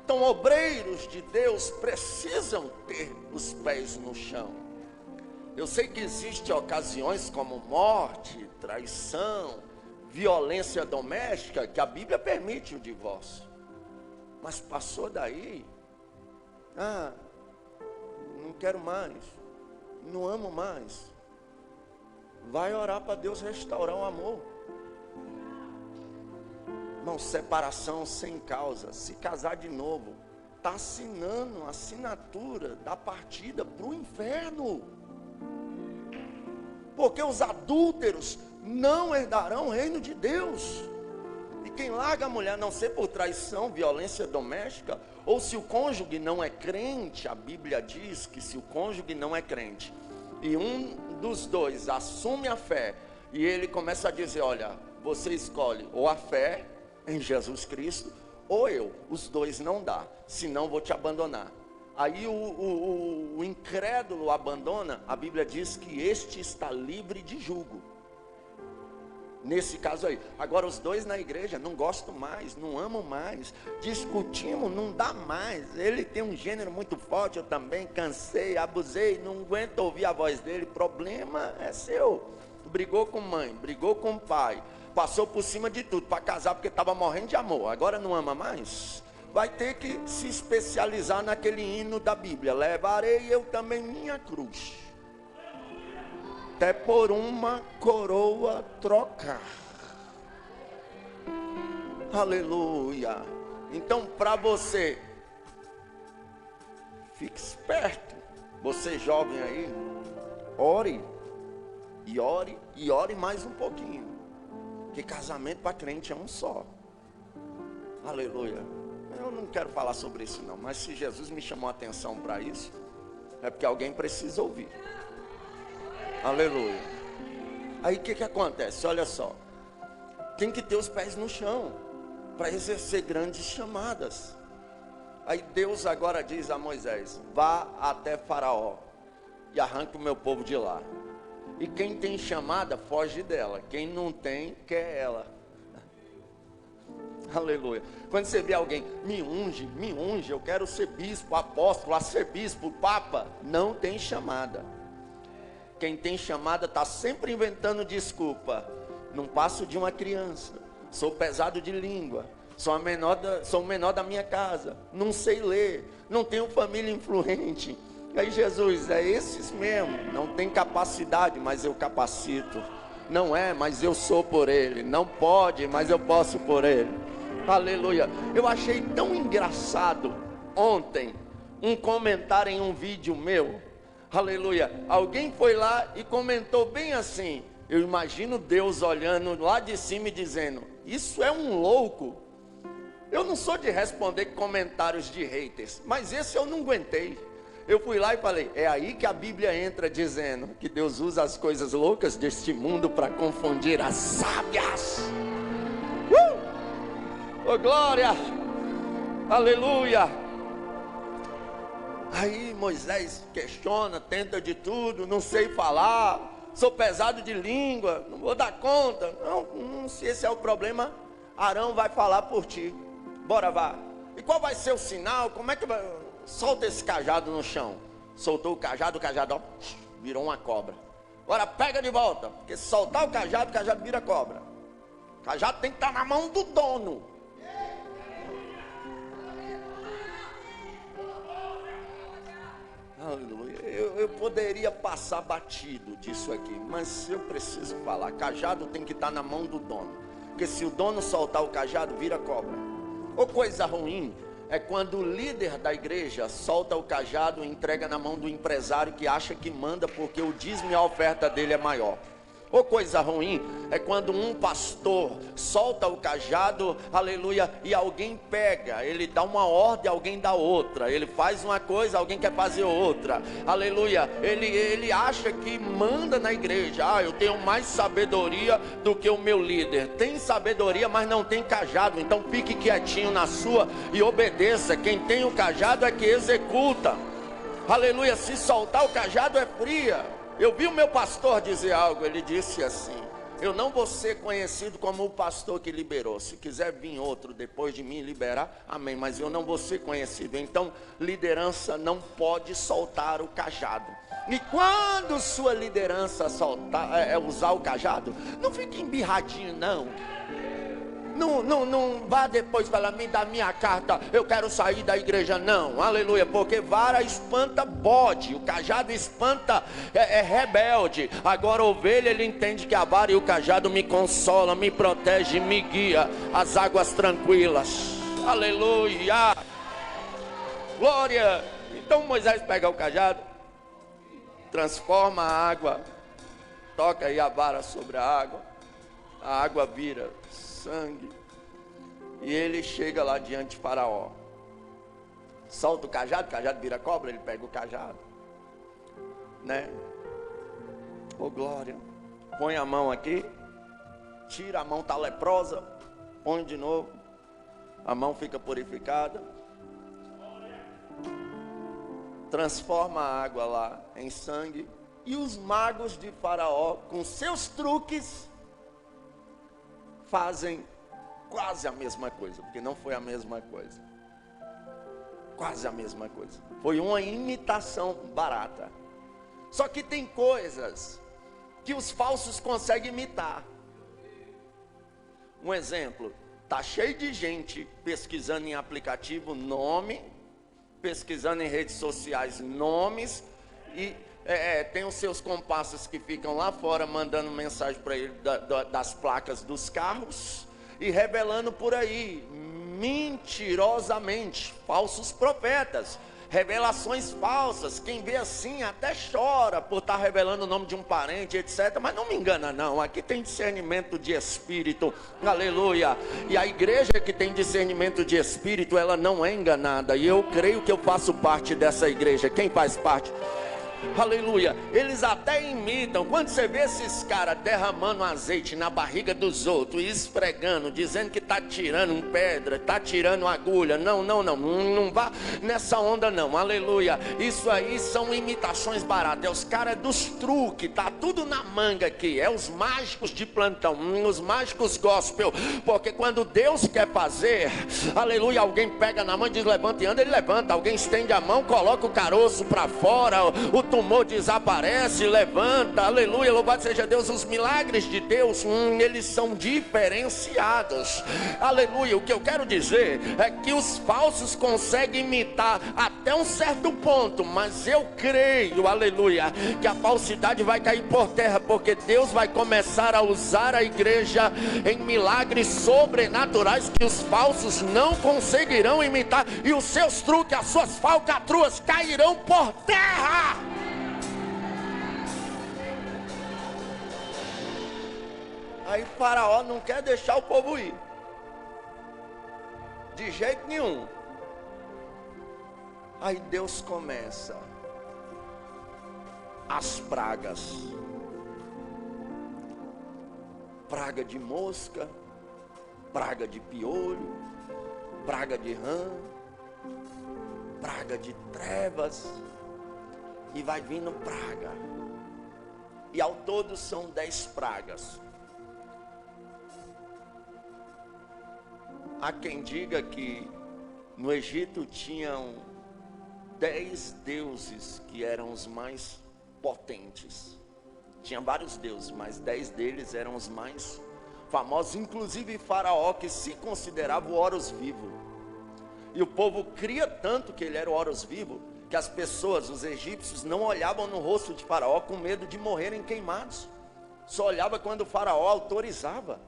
Então, obreiros de Deus precisam ter os pés no chão. Eu sei que existem ocasiões como morte, traição, violência doméstica, que a Bíblia permite o divórcio. Mas passou daí, não quero mais, não amo mais. Vai orar para Deus restaurar o amor. Irmão, separação sem causa, se casar de novo, está assinando a assinatura da partida para o inferno. Porque os adúlteros não herdarão o reino de Deus. E quem larga a mulher, a não ser por traição, violência doméstica, ou se o cônjuge não é crente, a Bíblia diz que se o cônjuge não é crente, e um dos dois assume a fé, e ele começa a dizer, olha, você escolhe ou a fé em Jesus Cristo, ou eu, os dois não dá, senão vou te abandonar. Aí o incrédulo abandona, a Bíblia diz que este está livre de jugo. Nesse caso aí, agora os dois na igreja, não gostam mais, não amam mais, discutimos, não dá mais, ele tem um gênero muito forte, eu também cansei, abusei, não aguento ouvir a voz dele, problema é seu. Brigou com mãe, brigou com pai, passou por cima de tudo para casar porque estava morrendo de amor, agora não ama mais, vai ter que se especializar naquele hino da Bíblia, levarei eu também minha cruz, até por uma coroa trocar. Aleluia. Então, para você, fique esperto. Você jovem aí, ore. E ore, e ore mais um pouquinho. Porque casamento para crente é um só. Aleluia. Eu não quero falar sobre isso não, mas se Jesus me chamou a atenção para isso, é porque alguém precisa ouvir. Aleluia. Aí o que acontece? Olha só, tem que ter os pés no chão para exercer grandes chamadas. Aí Deus agora diz a Moisés, vá até Faraó e arranque o meu povo de lá. E quem tem chamada, foge dela. Quem não tem, quer ela. Aleluia. Quando você vê alguém, me unge, eu quero ser bispo, apóstolo, arcebispo, papa, não tem chamada. Quem tem chamada está sempre inventando desculpa. Não passo de uma criança, sou pesado de língua, sou o menor da minha casa, não sei ler, não tenho família influente. Aí Jesus, é esses mesmo, não tem capacidade, mas eu capacito. Não é, mas eu sou por ele. Não pode, mas eu posso por ele. Aleluia. Eu achei tão engraçado ontem um comentário em um vídeo meu. Aleluia. Alguém foi lá e comentou bem assim. Eu imagino Deus olhando lá de cima e dizendo, isso é um louco. Eu não sou de responder comentários de haters, mas esse eu não aguentei. Eu fui lá e falei, é aí que a Bíblia entra dizendo que Deus usa as coisas loucas deste mundo para confundir as sábias. Oh glória, aleluia. Aí Moisés questiona, tenta de tudo, não sei falar, sou pesado de língua, não vou dar conta. Não, se esse é o problema, Arão vai falar por ti. Bora, vá. E qual vai ser o sinal? Como é que vai? Solta esse cajado no chão. Soltou o cajado ó, virou uma cobra. Agora pega de volta, porque se soltar o cajado vira cobra. O cajado tem que estar na mão do dono. Aleluia. Eu poderia passar batido disso aqui, mas eu preciso falar. Cajado tem que estar na mão do dono, porque se o dono soltar o cajado, vira cobra. Ou coisa ruim é quando o líder da igreja solta o cajado e entrega na mão do empresário que acha que manda porque o dízimo e a oferta dele é maior. Ou coisa ruim é quando um pastor solta o cajado, aleluia, e alguém pega, ele dá uma ordem, alguém dá outra, ele faz uma coisa, alguém quer fazer outra, aleluia, ele acha que manda na igreja. Eu tenho mais sabedoria do que o meu líder. Tem sabedoria, mas não tem cajado, então fique quietinho na sua e obedeça. Quem tem o cajado é que executa, aleluia. Se soltar o cajado é fria. Eu vi o meu pastor dizer algo, ele disse assim, eu não vou ser conhecido como o pastor que liberou, se quiser vir outro depois de mim liberar, amém, mas eu não vou ser conhecido. Então liderança não pode soltar o cajado. E quando sua liderança usar o cajado, não fique embirradinho não. Não vá depois falar, me dá minha carta, eu quero sair da igreja. Não, aleluia, porque vara espanta bode, o cajado espanta é rebelde. Agora ovelha, ele entende que a vara e o cajado me consolam, me protegem, me guia às águas tranquilas. Aleluia, glória. Então Moisés pega o cajado, transforma a água, toca aí a vara sobre a água vira sangue, e ele chega lá diante de Faraó, solta o cajado vira cobra, ele pega o cajado, né? Oh glória, põe a mão aqui, tira a mão, tá leprosa, põe de novo, a mão fica purificada, transforma a água lá em sangue, e os magos de Faraó, com seus truques, fazem quase a mesma coisa, porque não foi a mesma coisa, quase a mesma coisa, foi uma imitação barata. Só que tem coisas que os falsos conseguem imitar. Um exemplo, tá cheio de gente pesquisando em aplicativo nome, pesquisando em redes sociais nomes, e tem os seus compassos que ficam lá fora mandando mensagem para ele das placas dos carros e revelando por aí mentirosamente falsos profetas, revelações falsas. Quem vê assim até chora por estar revelando o nome de um parente, etc. Mas não me engana não, aqui tem discernimento de espírito, aleluia. E a igreja que tem discernimento de espírito, ela não é enganada. E eu creio que eu faço parte dessa igreja. Quem faz parte? Aleluia. Eles até imitam. Quando você vê esses caras derramando azeite na barriga dos outros, esfregando, dizendo que está tirando pedra, está tirando agulha, não vá nessa onda não, aleluia. Isso aí são imitações baratas, é os caras dos truques, tá tudo na manga aqui, é os mágicos de plantão, os mágicos gospel, porque quando Deus quer fazer, aleluia, alguém pega na mão e diz levanta e anda, ele levanta. Alguém estende a mão, coloca o caroço para fora, o tumor desaparece, levanta, aleluia, louvado seja Deus. Os milagres de Deus, eles são diferenciados, aleluia. O que eu quero dizer é que os falsos conseguem imitar até um certo ponto, mas eu creio, aleluia, que a falsidade vai cair por terra, porque Deus vai começar a usar a igreja em milagres sobrenaturais que os falsos não conseguirão imitar, e os seus truques, as suas falcatruas cairão por terra. Aí Faraó não quer deixar o povo ir, de jeito nenhum. Aí Deus começa as pragas, praga de mosca, praga de piolho, praga de rã, praga de trevas, e vai vindo praga, e ao todo são 10 pragas. Há quem diga que no Egito tinham 10 deuses que eram os mais potentes. Tinha vários deuses, mas 10 deles eram os mais famosos, inclusive Faraó, que se considerava o Horus vivo. E o povo cria tanto que ele era o Horus vivo, que as pessoas, os egípcios, não olhavam no rosto de Faraó com medo de morrerem queimados. Só olhava quando o Faraó autorizava.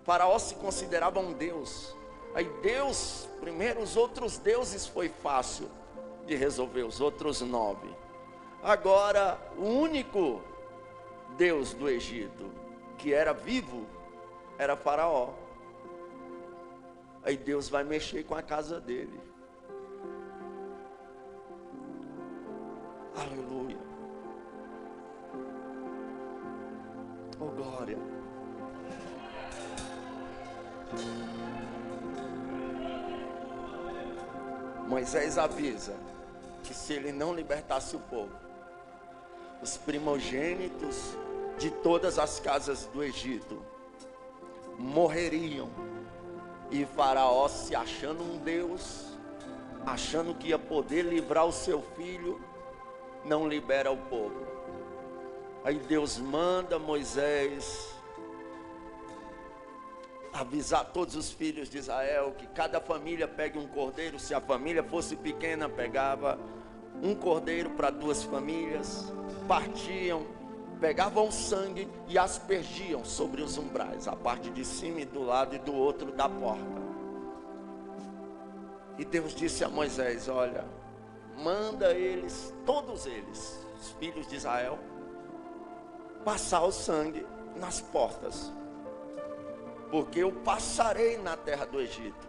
Faraó se considerava um deus. Aí Deus, primeiro os outros deuses foi fácil de resolver, os outros 9. Agora, o único Deus do Egito que era vivo era Faraó. Aí Deus vai mexer com a casa dele. Aleluia. Oh glória. Moisés avisa que se ele não libertasse o povo, os primogênitos de todas as casas do Egito morreriam. E Faraó, se achando um Deus, achando que ia poder livrar o seu filho, não libera o povo. Aí Deus manda Moisés avisar todos os filhos de Israel que cada família pegue um cordeiro. Se a família fosse pequena, pegava um cordeiro para 2 famílias, partiam, pegavam o sangue e aspergiam sobre os umbrais, a parte de cima e do lado e do outro da porta. E Deus disse a Moisés: olha, manda eles, todos eles, os filhos de Israel, passar o sangue nas portas, porque eu passarei na terra do Egito.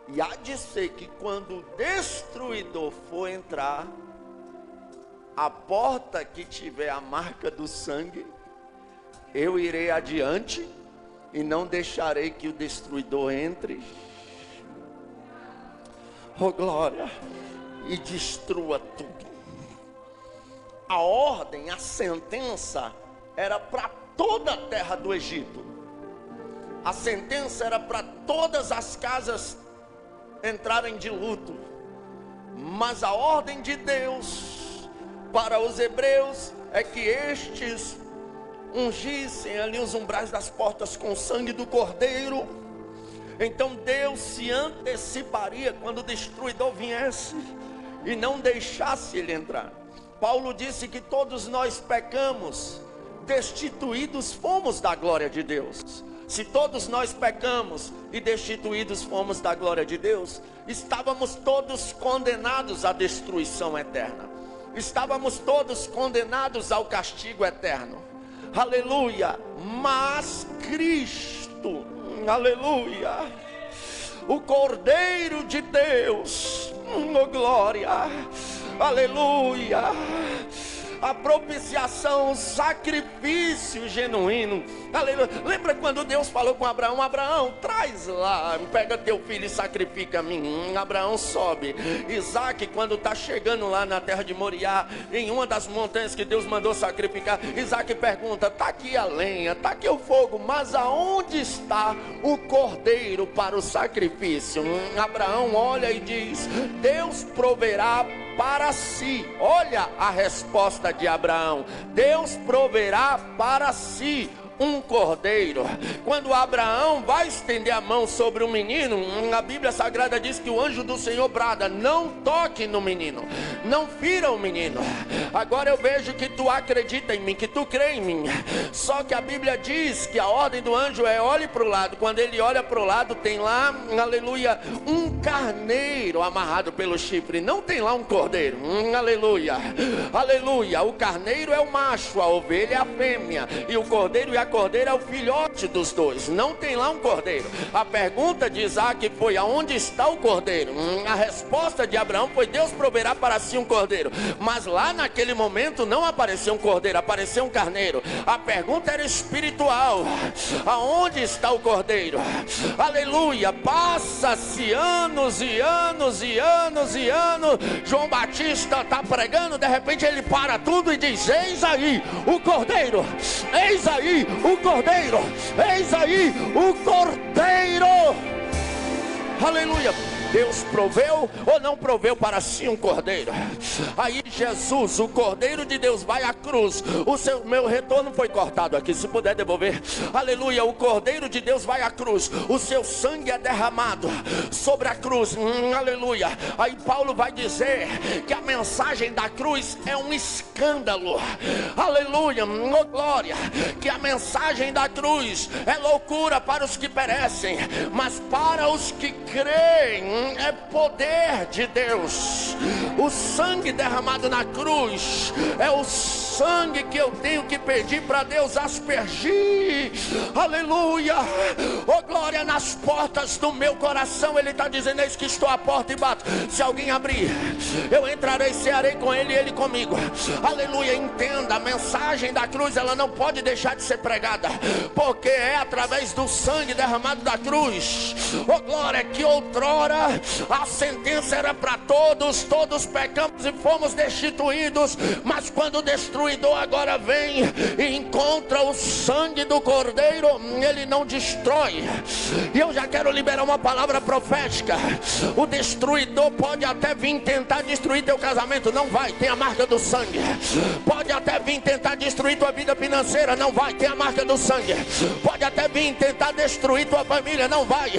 E há de ser que quando o destruidor for entrar, a porta que tiver a marca do sangue, eu irei adiante e não deixarei que o destruidor entre. Oh glória! E destrua tudo. A ordem, a sentença era para toda a terra do Egito. A sentença era para todas as casas entrarem de luto. Mas a ordem de Deus para os hebreus é que estes ungissem ali os umbrais das portas com o sangue do cordeiro. Então Deus se anteciparia quando o destruidor viesse e não deixasse ele entrar. Paulo disse que todos nós pecamos, destituídos fomos da glória de Deus. Se todos nós pecamos e destituídos fomos da glória de Deus, estávamos todos condenados à destruição eterna. Estávamos todos condenados ao castigo eterno. Aleluia! Mas Cristo, aleluia, o Cordeiro de Deus, oh glória, aleluia, a propiciação, o sacrifício genuíno, aleluia. Lembra quando Deus falou com Abraão: Abraão, traz lá, pega teu filho e sacrifica a mim. Abraão sobe. Isaac, quando está chegando lá na terra de Moriá, em uma das montanhas que Deus mandou sacrificar, Isaac pergunta: está aqui a lenha, está aqui o fogo, mas aonde está o cordeiro para o sacrifício? Abraão olha e diz: Deus proverá para si. Olha a resposta de Abraão: Deus proverá para si um cordeiro. Quando Abraão vai estender a mão sobre o menino, a Bíblia Sagrada diz que o anjo do Senhor brada: não toque no menino, não fira o menino. Agora eu vejo que tu acredita em mim, que tu crê em mim. Só que a Bíblia diz que a ordem do anjo é: olhe para o lado. Quando ele olha para o lado, tem lá, aleluia, um carneiro amarrado pelo chifre. Não tem lá um cordeiro. Aleluia, aleluia. O carneiro é o macho, a ovelha é a fêmea, e o cordeiro e a cordeira é o filhote dos dois. Não tem lá um cordeiro. A pergunta de Isaac foi: aonde está o cordeiro? A resposta de Abraão foi: Deus proverá para si um cordeiro. Mas lá naquele momento não apareceu um cordeiro, apareceu um carneiro. A pergunta era espiritual: aonde está o cordeiro? Aleluia. Passa-se anos e anos e anos e anos. João Batista está pregando, de repente ele para tudo e diz: eis aí o cordeiro, eis aí o cordeiro, eis aí o cordeiro. Aleluia. Deus proveu ou não proveu para si um cordeiro? Aí Jesus, o Cordeiro de Deus, vai à cruz. Meu retorno foi cortado aqui, se puder devolver. Aleluia. O Cordeiro de Deus vai à cruz, o seu sangue é derramado sobre a cruz. Aleluia. Aí Paulo vai dizer que a mensagem da cruz é um escândalo. Aleluia, oh glória. Que a mensagem da cruz é loucura para os que perecem, mas para os que creem é poder de Deus. O sangue derramado na cruz é o sangue que eu tenho que pedir para Deus aspergir. Aleluia, oh glória. Nas portas do meu coração Ele está dizendo: eis que estou à porta e bato. Se alguém abrir, eu entrarei, cearei com ele e ele comigo. Aleluia. Entenda, a mensagem da cruz, ela não pode deixar de ser pregada, porque é através do sangue derramado da cruz, oh glória, que outrora a sentença era para todos. Todos pecamos e fomos destituídos, mas quando o destruidor destruidor agora vem e encontra o sangue do Cordeiro, ele não destrói. E eu já quero liberar uma palavra profética. O destruidor pode até vir tentar destruir teu casamento, não vai, tem a marca do sangue. Pode até vir tentar destruir tua vida financeira, não vai, tem a marca do sangue. Pode até vir tentar destruir tua família, não vai,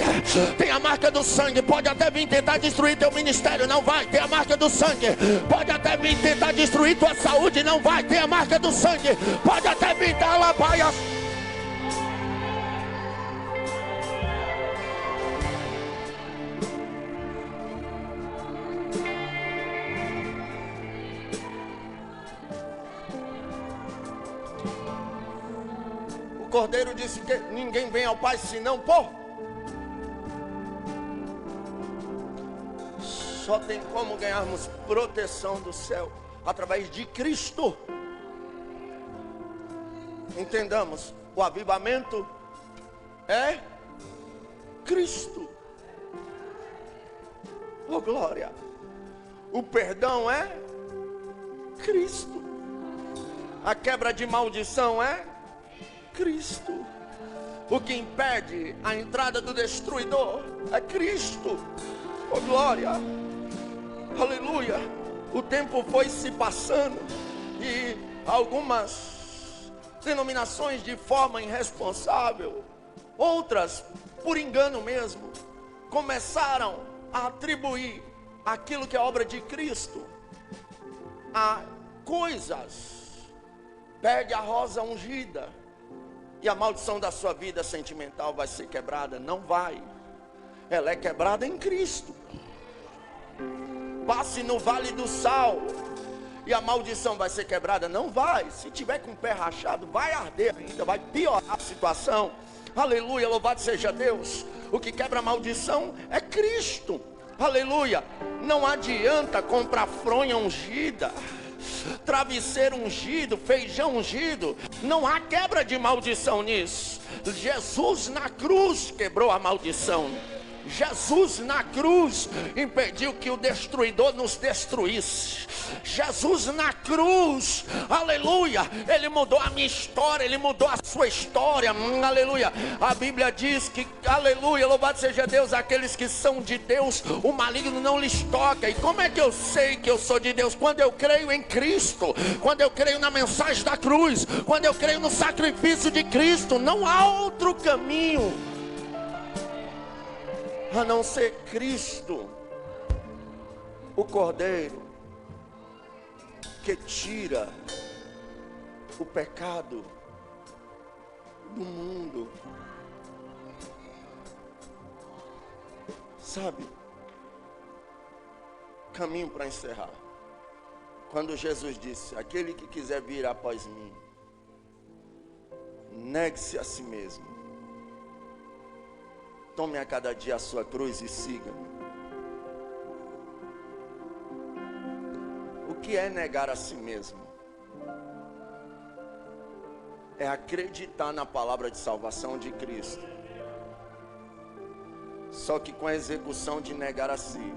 tem a marca do sangue. Pode até vir tentar destruir teu ministério, não vai, tem a marca do sangue. Pode até vir tentar destruir tua saúde, não vai, tem a marca do sangue. Pode até vir dar lá, vai. O Cordeiro disse que ninguém vem ao Pai senão por. Só tem como ganharmos proteção do céu através de Cristo. Entendamos, o avivamento é Cristo. Oh glória. O perdão é Cristo. A quebra de maldição é Cristo. O que impede a entrada do destruidor é Cristo. Oh glória. Aleluia. O tempo foi se passando e algumas denominações de forma irresponsável, outras por engano mesmo, começaram a atribuir aquilo que é obra de Cristo a coisas. Pegue a rosa ungida e a maldição da sua vida sentimental vai ser quebrada. Não vai, ela é quebrada em Cristo. Passe no vale do sal e a maldição vai ser quebrada. Não vai, se tiver com o pé rachado vai arder ainda, vai piorar a situação. Aleluia, louvado seja Deus. O que quebra a maldição é Cristo. Aleluia. Não adianta comprar fronha ungida, travesseiro ungido, feijão ungido. Não há quebra de maldição nisso. Jesus na cruz quebrou a maldição. Jesus na cruz impediu que o destruidor nos destruísse. Jesus na cruz, aleluia, ele mudou a minha história, ele mudou a sua história, aleluia. A Bíblia diz que, aleluia, louvado seja Deus, aqueles que são de Deus, o maligno não lhes toca. E como é que eu sei que eu sou de Deus? Quando eu creio em Cristo, quando eu creio na mensagem da cruz, quando eu creio no sacrifício de Cristo. Não há outro caminho a não ser Cristo, o Cordeiro que tira o pecado do mundo. Sabe, caminho para encerrar. Quando Jesus disse: aquele que quiser vir após mim, negue-se a si mesmo, tome a cada dia a sua cruz e siga-me. O que é negar a si mesmo? É acreditar na palavra de salvação de Cristo, só que com a execução de negar a si.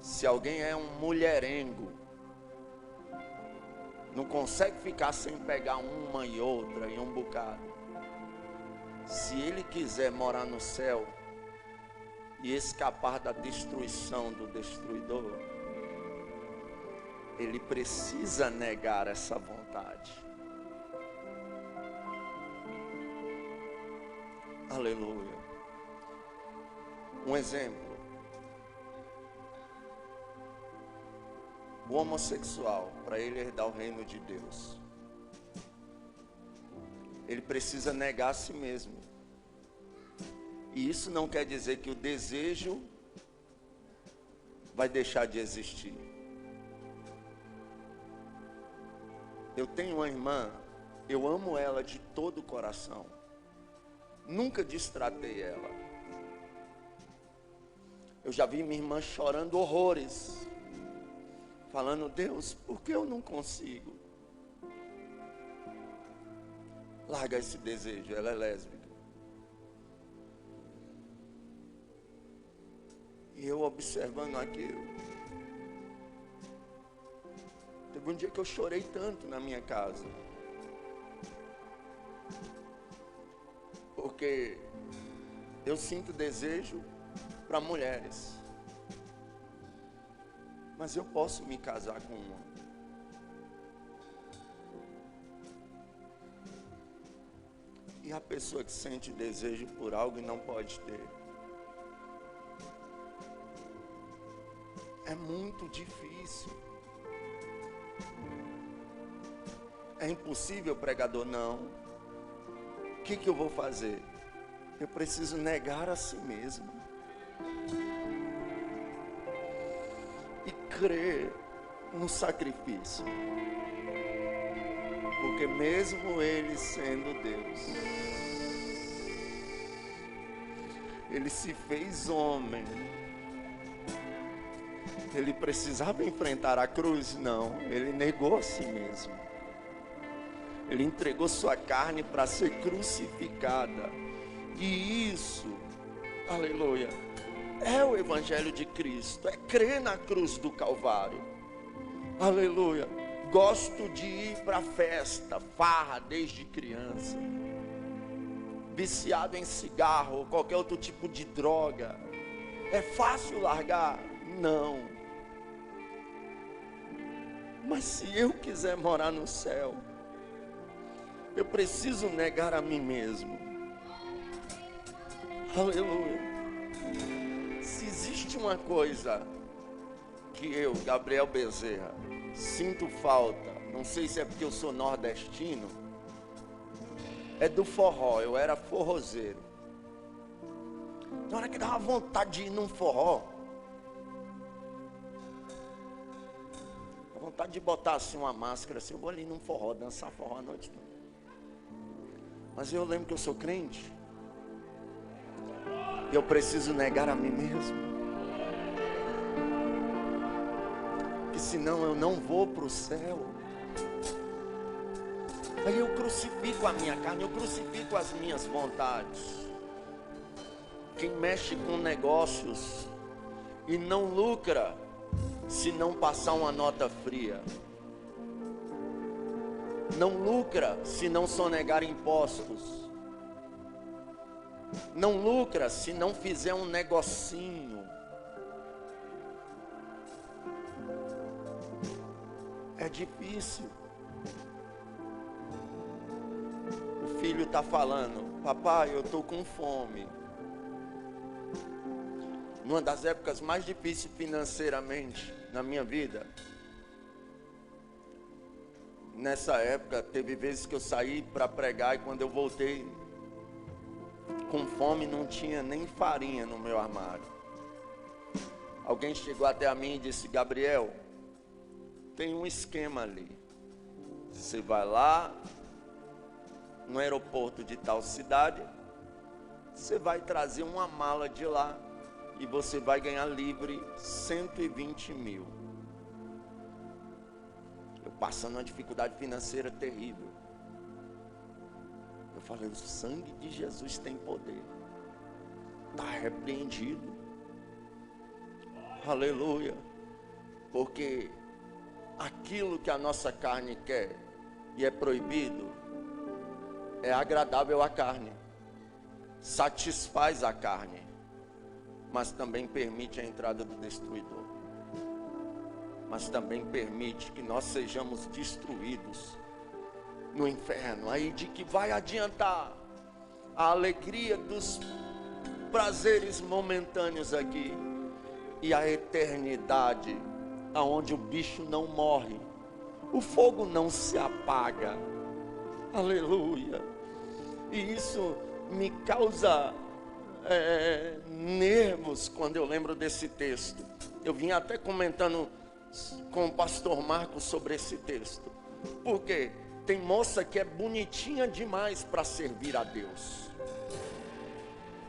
Se alguém é um mulherengo, não consegue ficar sem pegar uma e outra e um bocado. Se ele quiser morar no céu e escapar da destruição do destruidor, ele precisa negar essa vontade. Aleluia. Um exemplo: o homossexual, para ele herdar o reino de Deus, ele precisa negar a si mesmo. E isso não quer dizer que o desejo vai deixar de existir. Eu tenho uma irmã, eu amo ela de todo o coração, nunca destratei ela. Eu já vi minha irmã chorando horrores, falando: Deus, por que eu não consigo? Larga esse desejo, ela é lésbica. E eu observando aquilo. Teve um dia que eu chorei tanto na minha casa. Porque eu sinto desejo para mulheres. Mas eu posso me casar com uma. E a pessoa que sente desejo por algo e não pode ter. É muito difícil. É impossível, pregador? Não. O que eu vou fazer? Eu preciso negar a si mesmo. E crer no sacrifício. Porque mesmo Ele sendo Deus, Ele se fez homem. Ele precisava enfrentar a cruz? Não, Ele negou a si mesmo. Ele entregou sua carne para ser crucificada. E isso, aleluia, é o Evangelho de Cristo. É crer na cruz do Calvário. Aleluia. Gosto de ir para festa, farra desde criança. Viciado em cigarro ou qualquer outro tipo de droga. É fácil largar? Não. Mas se eu quiser morar no céu, eu preciso negar a mim mesmo. Aleluia. Se existe uma coisa que eu, Gabriel Bezerra, sinto falta, não sei se é porque eu sou nordestino, é do forró. Eu era forrozeiro. Na hora que dava vontade de ir num forró, dá vontade de botar assim uma máscara, assim, eu vou ali num forró, dançar forró a noite toda. Mas eu lembro que eu sou crente. E eu preciso negar a mim mesmo. Que senão eu não vou para o céu. Aí eu crucifico a minha carne, eu crucifico as minhas vontades. Quem mexe com negócios e não lucra se não passar uma nota fria. Não lucra se não sonegar impostos. Não lucra se não fizer um negocinho. É difícil. O filho está falando: papai, eu estou com fome. Numa das épocas mais difíceis financeiramente na minha vida. Nessa época, teve vezes que eu saí para pregar e quando eu voltei com fome, não tinha nem farinha no meu armário. Alguém chegou até mim e disse: Gabriel, tem um esquema ali. Você vai lá no aeroporto de tal cidade, você vai trazer uma mala de lá e você vai ganhar livre 120 mil. Eu passando uma dificuldade financeira terrível. Eu falei: o sangue de Jesus tem poder. Está repreendido. Aleluia. Porque aquilo que a nossa carne quer e é proibido, é agradável à carne. Satisfaz a carne. Mas também permite a entrada do destruidor. Mas também permite que nós sejamos destruídos no inferno. Aí de que vai adiantar a alegria dos prazeres momentâneos aqui e a eternidade, aonde o bicho não morre, o fogo não se apaga. Aleluia. E isso me causa nervos quando eu lembro desse texto. Eu vim até comentando com o pastor Marcos sobre esse texto. Porque tem moça que é bonitinha demais para servir a Deus.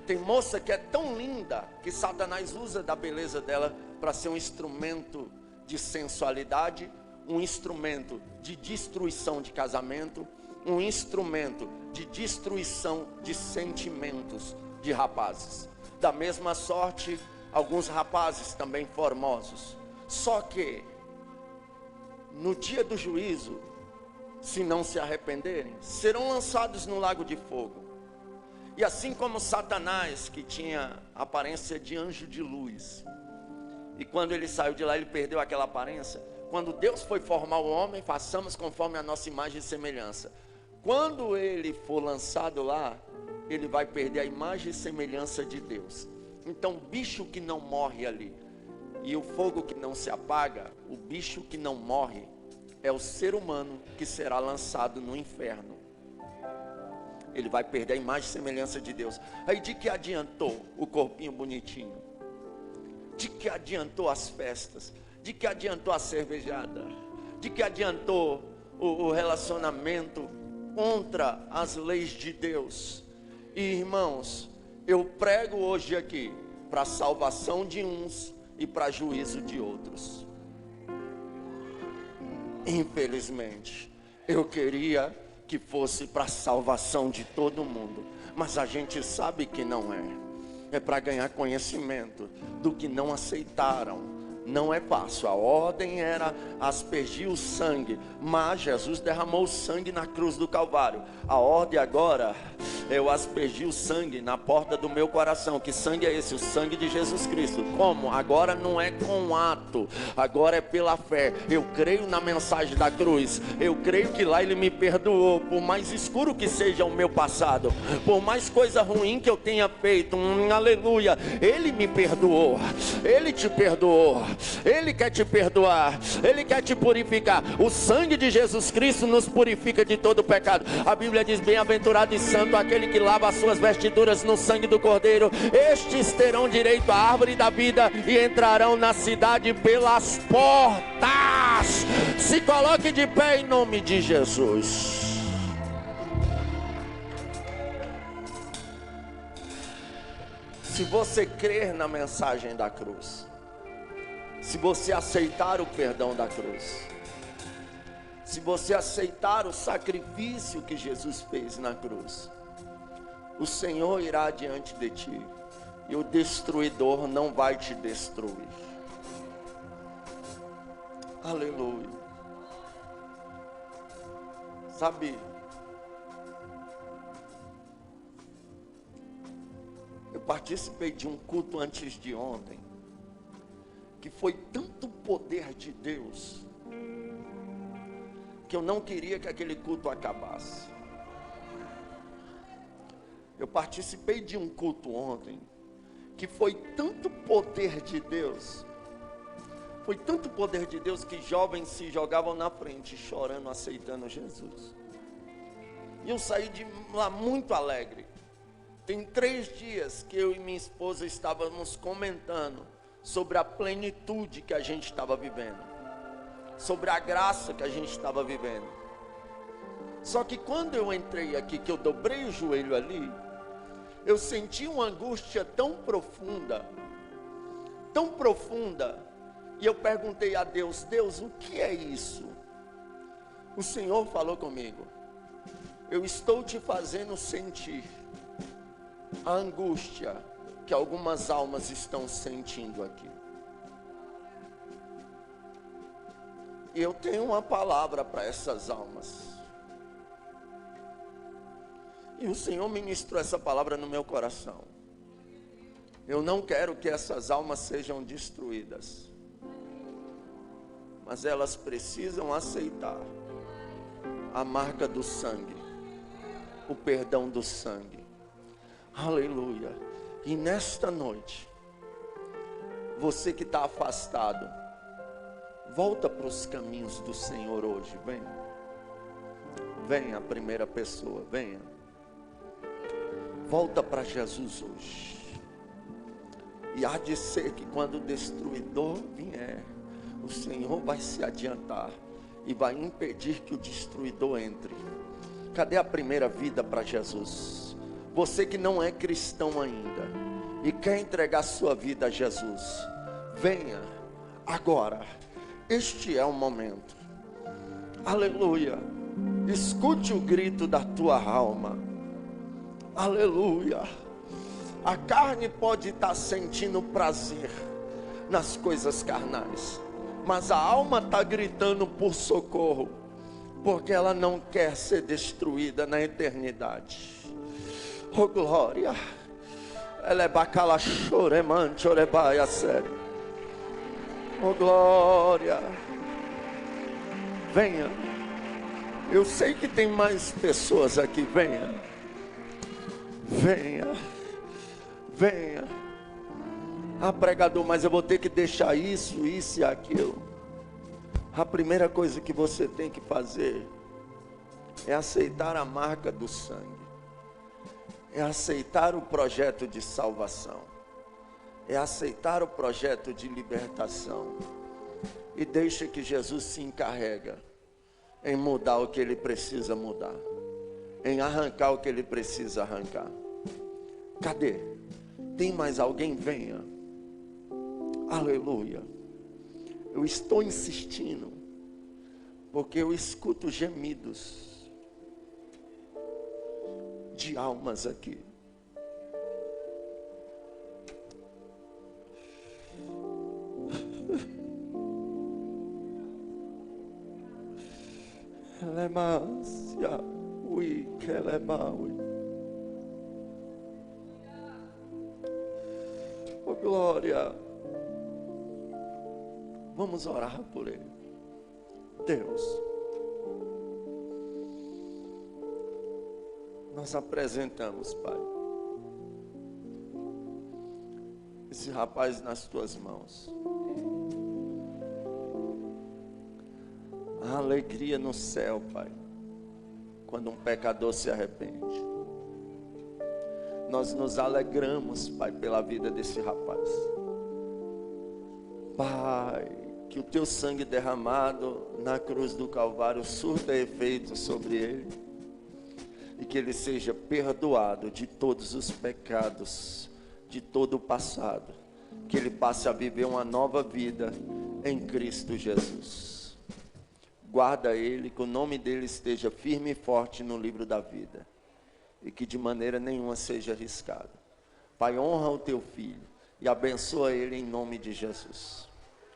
Tem moça que é tão linda que Satanás usa da beleza dela para ser um instrumento de sensualidade, um instrumento de destruição de casamento, um instrumento de destruição de sentimentos de rapazes. Da mesma sorte, alguns rapazes também formosos. Só que no dia do juízo, se não se arrependerem, serão lançados no lago de fogo. E assim como Satanás, que tinha aparência de anjo de luz, e quando ele saiu de lá, ele perdeu aquela aparência. Quando Deus foi formar o homem, façamos conforme a nossa imagem e semelhança. Quando ele for lançado lá, ele vai perder a imagem e semelhança de Deus. Então, o bicho que não morre ali, e o fogo que não se apaga, o bicho que não morre, é o ser humano que será lançado no inferno. Ele vai perder a imagem e semelhança de Deus. Aí de que adiantou o corpinho bonitinho? De que adiantou as festas? De que adiantou a cervejada? De que adiantou o relacionamento contra as leis de Deus? E irmãos, eu prego hoje aqui para a salvação de uns e para juízo de outros. Infelizmente, eu queria que fosse para a salvação de todo mundo, mas a gente sabe que não é. É para ganhar conhecimento do que não aceitaram. Não é fácil. A ordem era aspergir o sangue, mas Jesus derramou o sangue na cruz do Calvário. A ordem agora é eu aspergir o sangue na porta do meu coração. Que sangue é esse? O sangue de Jesus Cristo. Como? Agora não é com ato, agora é pela fé. Eu creio na mensagem da cruz. Eu creio que lá Ele me perdoou. Por mais escuro que seja o meu passado, por mais coisa ruim que eu tenha feito, aleluia, Ele me perdoou. Ele te perdoou. Ele quer te perdoar, Ele quer te purificar. O sangue de Jesus Cristo nos purifica de todo pecado. A Bíblia diz: bem-aventurado e santo aquele que lava as suas vestiduras no sangue do Cordeiro. Estes terão direito à árvore da vida e entrarão na cidade pelas portas. Se coloque de pé em nome de Jesus. Se você crer na mensagem da cruz, se você aceitar o perdão da cruz, se você aceitar o sacrifício que Jesus fez na cruz, o Senhor irá diante de ti e o destruidor não vai te destruir. Aleluia. Sabe, eu participei de um culto antes de ontem, que foi tanto poder de Deus, que eu não queria que aquele culto acabasse. Eu participei de um culto ontem, que foi tanto poder de Deus, foi tanto poder de Deus, que jovens se jogavam na frente, chorando, aceitando Jesus. E eu saí de lá muito alegre. Tem 3 dias que eu e minha esposa estávamos comentando sobre a plenitude que a gente estava vivendo, sobre a graça que a gente estava vivendo. Só que quando eu entrei aqui, que eu dobrei o joelho ali, eu senti uma angústia tão profunda, e eu perguntei a Deus: Deus, o que é isso? O Senhor falou comigo: eu estou te fazendo sentir a angústia que algumas almas estão sentindo aqui. E eu tenho uma palavra para essas almas. E o Senhor ministrou essa palavra no meu coração. Eu não quero que essas almas sejam destruídas, mas elas precisam aceitar a marca do sangue, o perdão do sangue. Aleluia. E nesta noite, você que está afastado, volta para os caminhos do Senhor hoje. Venha a primeira pessoa, venha. Volta para Jesus hoje. E há de ser que quando o destruidor vier, o Senhor vai se adiantar e vai impedir que o destruidor entre. Cadê a primeira vida para Jesus? Você que não é cristão ainda e quer entregar sua vida a Jesus, venha agora. Este é o momento. Aleluia. Escute o grito da tua alma. Aleluia. A carne pode estar sentindo prazer nas coisas carnais, mas a alma está gritando por socorro, porque ela não quer ser destruída na eternidade. Oh glória! Ela é bacala choremante, orebaia, sério. Oh glória! Venha. Eu sei que tem mais pessoas aqui, venha. Venha. Venha. Ah, pregador, mas eu vou ter que deixar isso e aquilo. A primeira coisa que você tem que fazer é aceitar a marca do sangue. É aceitar o projeto de salvação. É aceitar o projeto de libertação. E deixa que Jesus se encarrega em mudar o que Ele precisa mudar. Em arrancar o que Ele precisa arrancar. Cadê? Tem mais alguém? Venha. Aleluia. Eu estou insistindo, porque eu escuto gemidos de almas aqui. Lemasia, ui, kelemaui. Oh glória. Vamos orar por ele. Deus, nós apresentamos, Pai, esse rapaz nas tuas mãos. A alegria no céu, Pai, quando um pecador se arrepende. Nós nos alegramos, Pai, pela vida desse rapaz. Pai, que o teu sangue derramado na cruz do Calvário surta efeito sobre ele, e que ele seja perdoado de todos os pecados, de todo o passado, que ele passe a viver uma nova vida em Cristo Jesus. Guarda ele, que o nome dele esteja firme e forte no livro da vida, e que de maneira nenhuma seja arriscado. Pai, honra o teu filho e abençoa ele em nome de Jesus.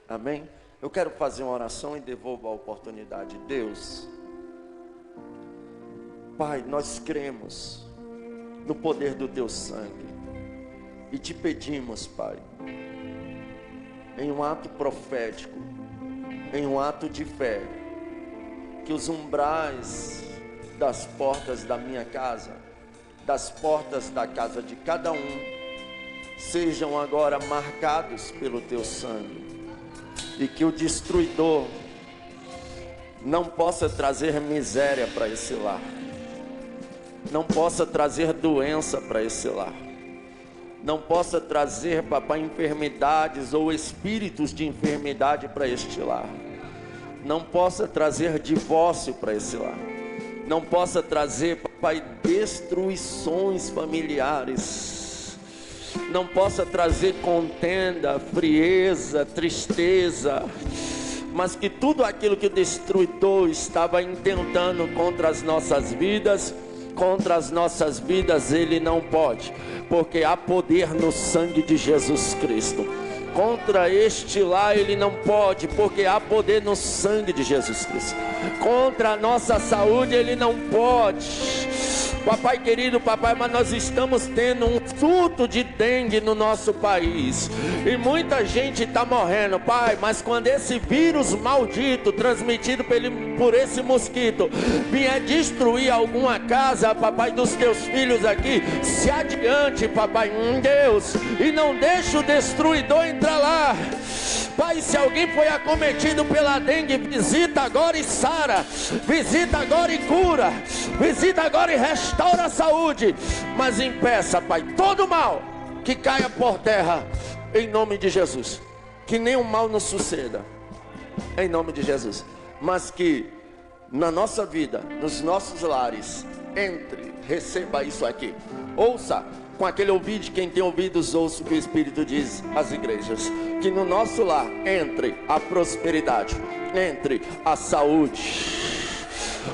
Amém? Eu quero fazer uma oração e devolvo a oportunidade. Deus, Pai, nós cremos no poder do teu sangue e te pedimos, Pai, em um ato profético, em um ato de fé, que os umbrais das portas da minha casa, das portas da casa de cada um, sejam agora marcados pelo teu sangue, e que o destruidor não possa trazer miséria para esse lar, não possa trazer doença para esse lar, não possa trazer, papai, enfermidades ou espíritos de enfermidade para este lar, não possa trazer divórcio para esse lar, não possa trazer, papai, destruições familiares, não possa trazer contenda, frieza, tristeza, mas que tudo aquilo que o destruidor estava intentando contra as nossas vidas, ele não pode, porque há poder no sangue de Jesus Cristo. Contra este lar ele não pode, porque há poder no sangue de Jesus Cristo. Contra a nossa saúde ele não pode. Papai querido, papai, mas nós estamos tendo um surto de dengue no nosso país, e muita gente está morrendo, pai, mas quando esse vírus maldito, transmitido por esse mosquito, vier destruir alguma casa, papai, dos teus filhos aqui, se adiante, papai, Deus, e não deixe o destruidor entrar lá. Pai, se alguém foi acometido pela dengue, visita agora e sara, visita agora e cura, visita agora e restaura a saúde, mas impeça, Pai, todo mal que caia por terra, em nome de Jesus, que nenhum mal nos suceda, em nome de Jesus, mas que na nossa vida, nos nossos lares, entre, receba isso aqui, ouça, com aquele ouvido de quem tem ouvidos, ouça o que o Espírito diz às igrejas, que no nosso lar entre a prosperidade, entre a saúde,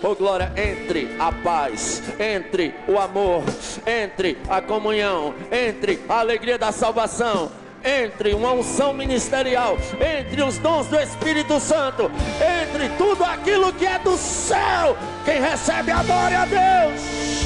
Oh glória, entre a paz, entre o amor, entre a comunhão, entre a alegria da salvação, entre uma unção ministerial, entre os dons do Espírito Santo, entre tudo aquilo que é do céu. Quem recebe, adore a Deus.